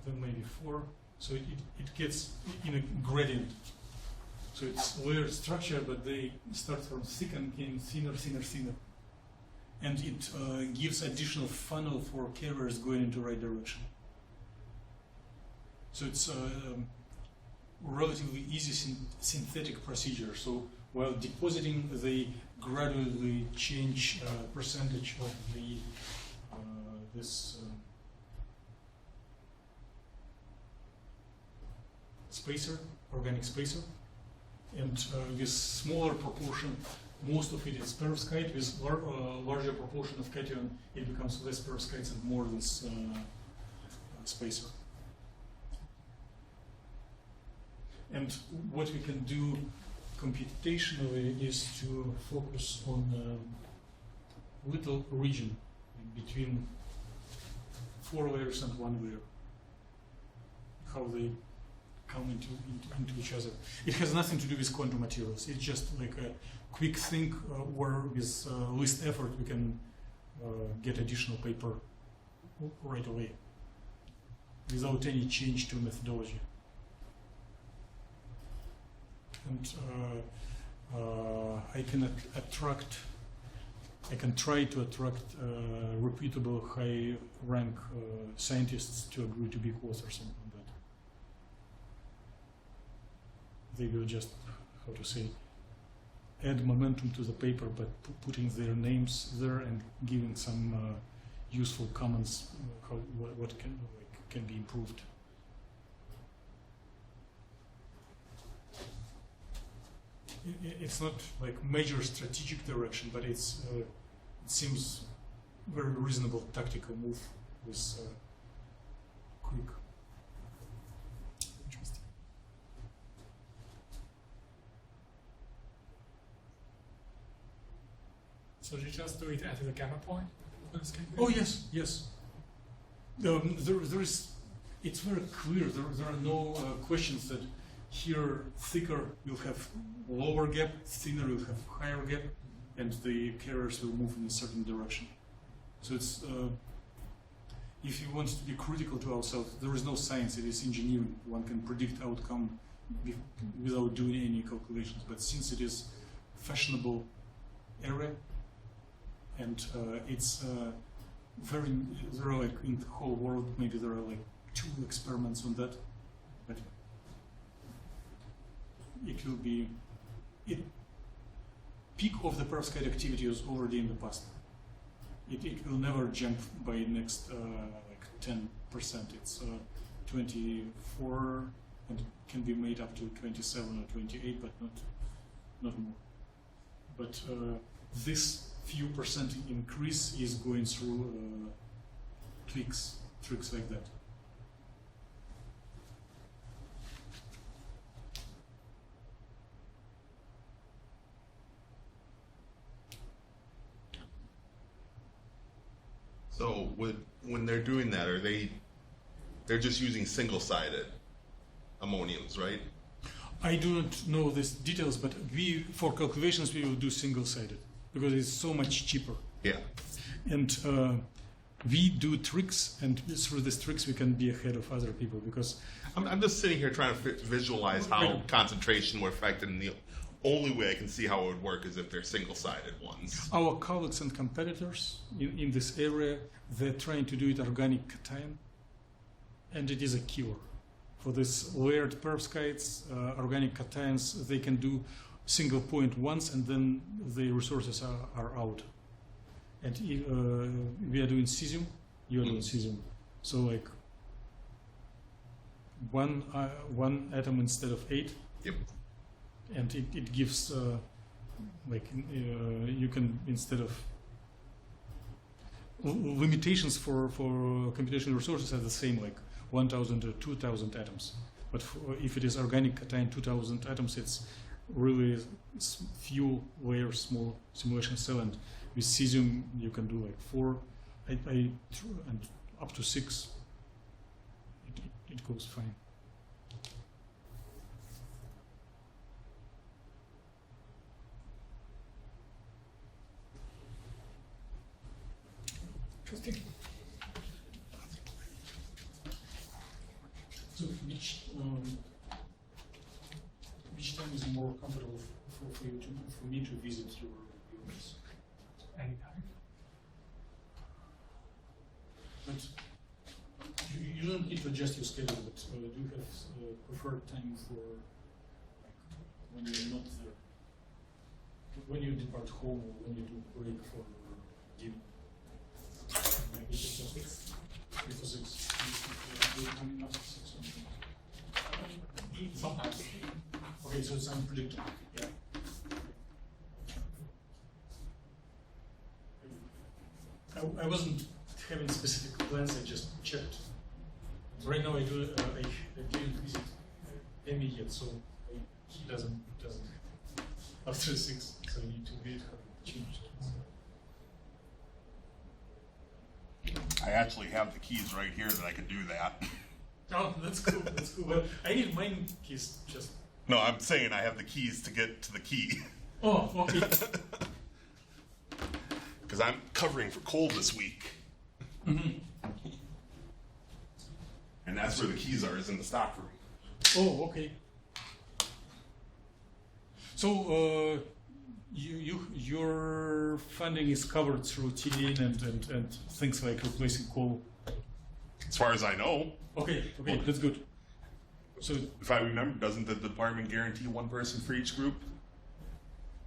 then maybe 4. So it gets in a gradient. So it's layered structure, but they start from thick and getting thinner, thinner, thinner. And it gives additional funnel for carriers going into the right direction. So it's a relatively easy synthetic procedure. So while depositing, they gradually change percentage of the this spacer, organic spacer, and with smaller proportion, most of it is perovskite. With larger proportion of cation, it becomes less perovskites and more this spacer. And what we can do computationally is to focus on a little region between 4 layers and 1 layer, how they come into each other. It has nothing to do with quantum materials. It's just like a quick thing where with least effort we can get additional paper right away. without any change to methodology. And I can try to attract reputable high rank scientists to agree to be co-authors on that. They will just, how to say, add momentum to the paper, but putting their names there and giving some useful comments what can be improved. It's not like major strategic direction, but it seems very reasonable tactical move with quick. Interesting. So you just do it at the gamma point? Oh yes, yes. There is. It's very clear. There are no questions that here thicker will have lower gap, thinner will have higher gap, and the carriers will move in a certain direction. So it's if you want to be critical to ourselves, there is no science. It is engineering. One can predict outcome without doing any calculations. But since it is fashionable area, and it's very, there are like in the whole world, maybe there are like 2 experiments on that, but it will be, peak of the perovskite activity is already in the past. It will never jump by next like 10%. It's 24 and can be made up to 27 or 28, but not more. But this few percent increase is going through tricks like that. So when they're doing that, they're just using single-sided ammoniums, right? I do not know these details, but for calculations we will do single-sided because it's so much cheaper. Yeah. And we do tricks, and through these tricks we can be ahead of other people because I'm just sitting here trying to visualize how Right. concentration would affect, and the only way I can see how it would work is if they're single-sided ones. our colleagues and competitors in this area, they're trying to do it organic cation, and it is a cure. For these layered perovskites, organic cations, they can do single point once and then the resources are out. And we are doing cesium, you are doing cesium. So like one atom instead of 8. Yep. And it gives you can, instead of limitations for computational resources are the same, like 1,000 or 2,000 atoms. But if it is organic cation 2,000 atoms, it's really few layers, small simulation cell, and with cesium you can do like 4 and up to 6. It goes fine. Interesting. So which time is more comfortable for me to visit your office? Anytime. But you don't need to adjust your schedule. But do you have preferred time for when you're not there? When you depart home or when you do break for dinner? Maybe it's just 6. Before 6. You're coming after 6 or something. Sometimes. Okay, so it's unpredictable. Yeah. I wasn't having specific plans. I just checked. Right now, I didn't visit Amy yet, so he doesn't after 6. So I need to wait how it changed. I actually have the keys right here that I could do that. Oh, that's cool. That's cool. Well, I need mine keys just. No, I'm saying I have the keys to get to the key. Oh, okay. Because I'm covering for Cole this week. Mm-hmm. And And that's where the keys are, is in the stock room. Oh, okay. So, your funding is covered through TDN and things like replacing coal. As far as I know, Okay, that's good. So, if I remember, doesn't the department guarantee one person for each group?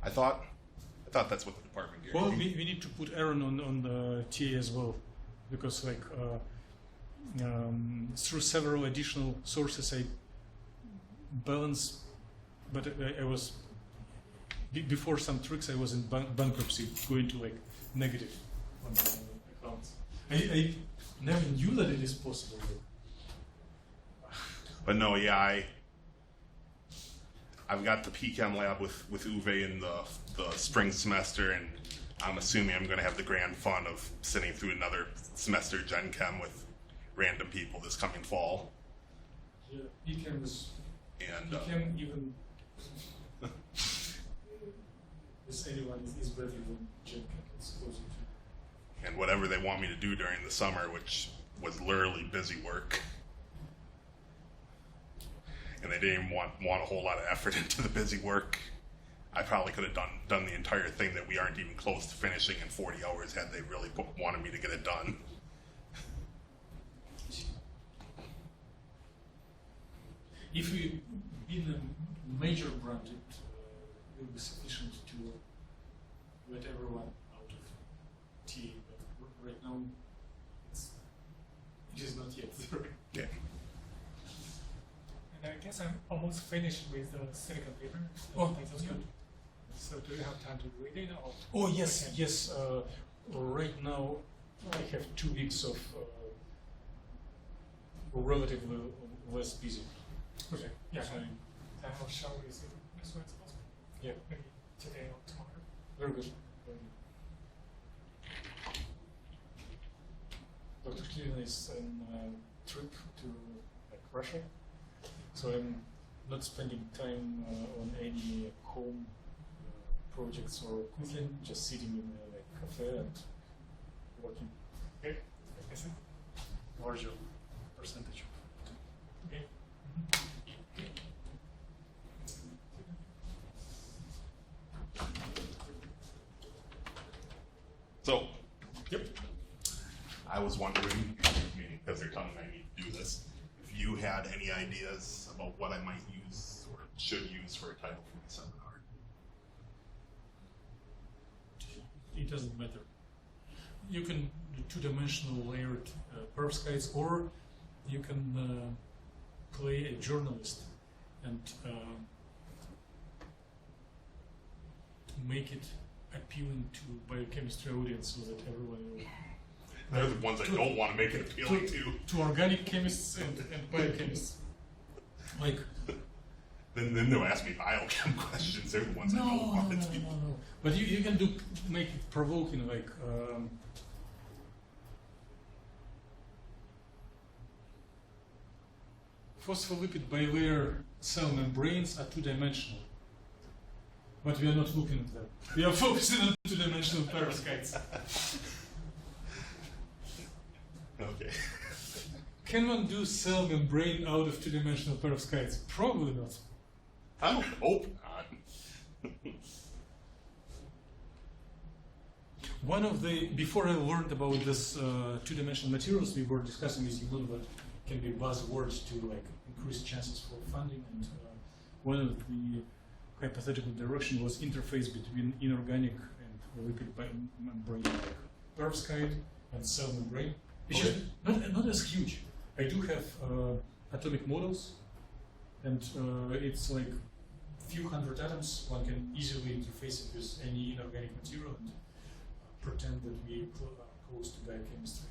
I thought that's what the department well, guaranteed. we need to put Aaron on the TA as well, because like through several additional sources I balance, but I was before some tricks I was in bankruptcy, going to like negative on accounts. I never knew that it is possible. But no, yeah, I've got the PChem lab with Uwe in the spring semester, and I'm assuming I'm going to have the grand fun of sitting through another semester Gen Chem with random people this coming fall. Yeah, Echem is. And Echem even. This anyone is better than Gen Chem. It's closer to. and whatever they want me to do during the summer, which was literally busy work. And they didn't even want a whole lot of effort into the busy work. I probably could have done the entire thing that we aren't even close to finishing in 40 hours had they really wanted me to get it done. If we in a major grant, it will be sufficient to let everyone out of TA. But right now, it is not yet. Yeah. And I guess I'm almost finished with the silicon paper. Oh, that's yeah. good. So do you have time to read it or? Oh yes, Okay. yes. Right now, I have 2 weeks of relatively less busy. Okay. Yeah. So, Then I'll show you as soon as possible. yeah, Maybe today or tomorrow. very good. Dr. Cleveland is on a trip to like Russia, so I'm not spending time on any home projects or cooking, just sitting in a like cafe and working. Okay. I see. Larger percentage. Okay. So, Yep. I was wondering, because they're telling me I need to do this, if you had any ideas about what I might use or should use for a title for the seminar. It doesn't matter. You can do two-dimensional layered perovskites, or you can play a journalist and make it appealing to biochemistry audience so that everyone will. They're the ones I don't want to make it appealing to. To organic chemists and biochemists. Like, Then they'll ask me biochem questions. They're the ones I don't want it to be. no. But you can make it provoking, like phospholipid bilayer cell membranes are two-dimensional. But we are not looking at them. We are focusing on two-dimensional perovskites. Okay. Can one do cell membrane out of two-dimensional perovskites? Probably not. I don't hope not. One of the, before I learned about this two-dimensional materials, we were discussing this, you know, that can be buzzwords to like increase chances for funding, and one of the hypothetical direction was interface between inorganic and lipid membrane, like perovskite and cell membrane. It's just not as huge. I do have atomic models, and it's like few hundred atoms. One can easily interface it with any inorganic material and pretend that we are close to biochemistry.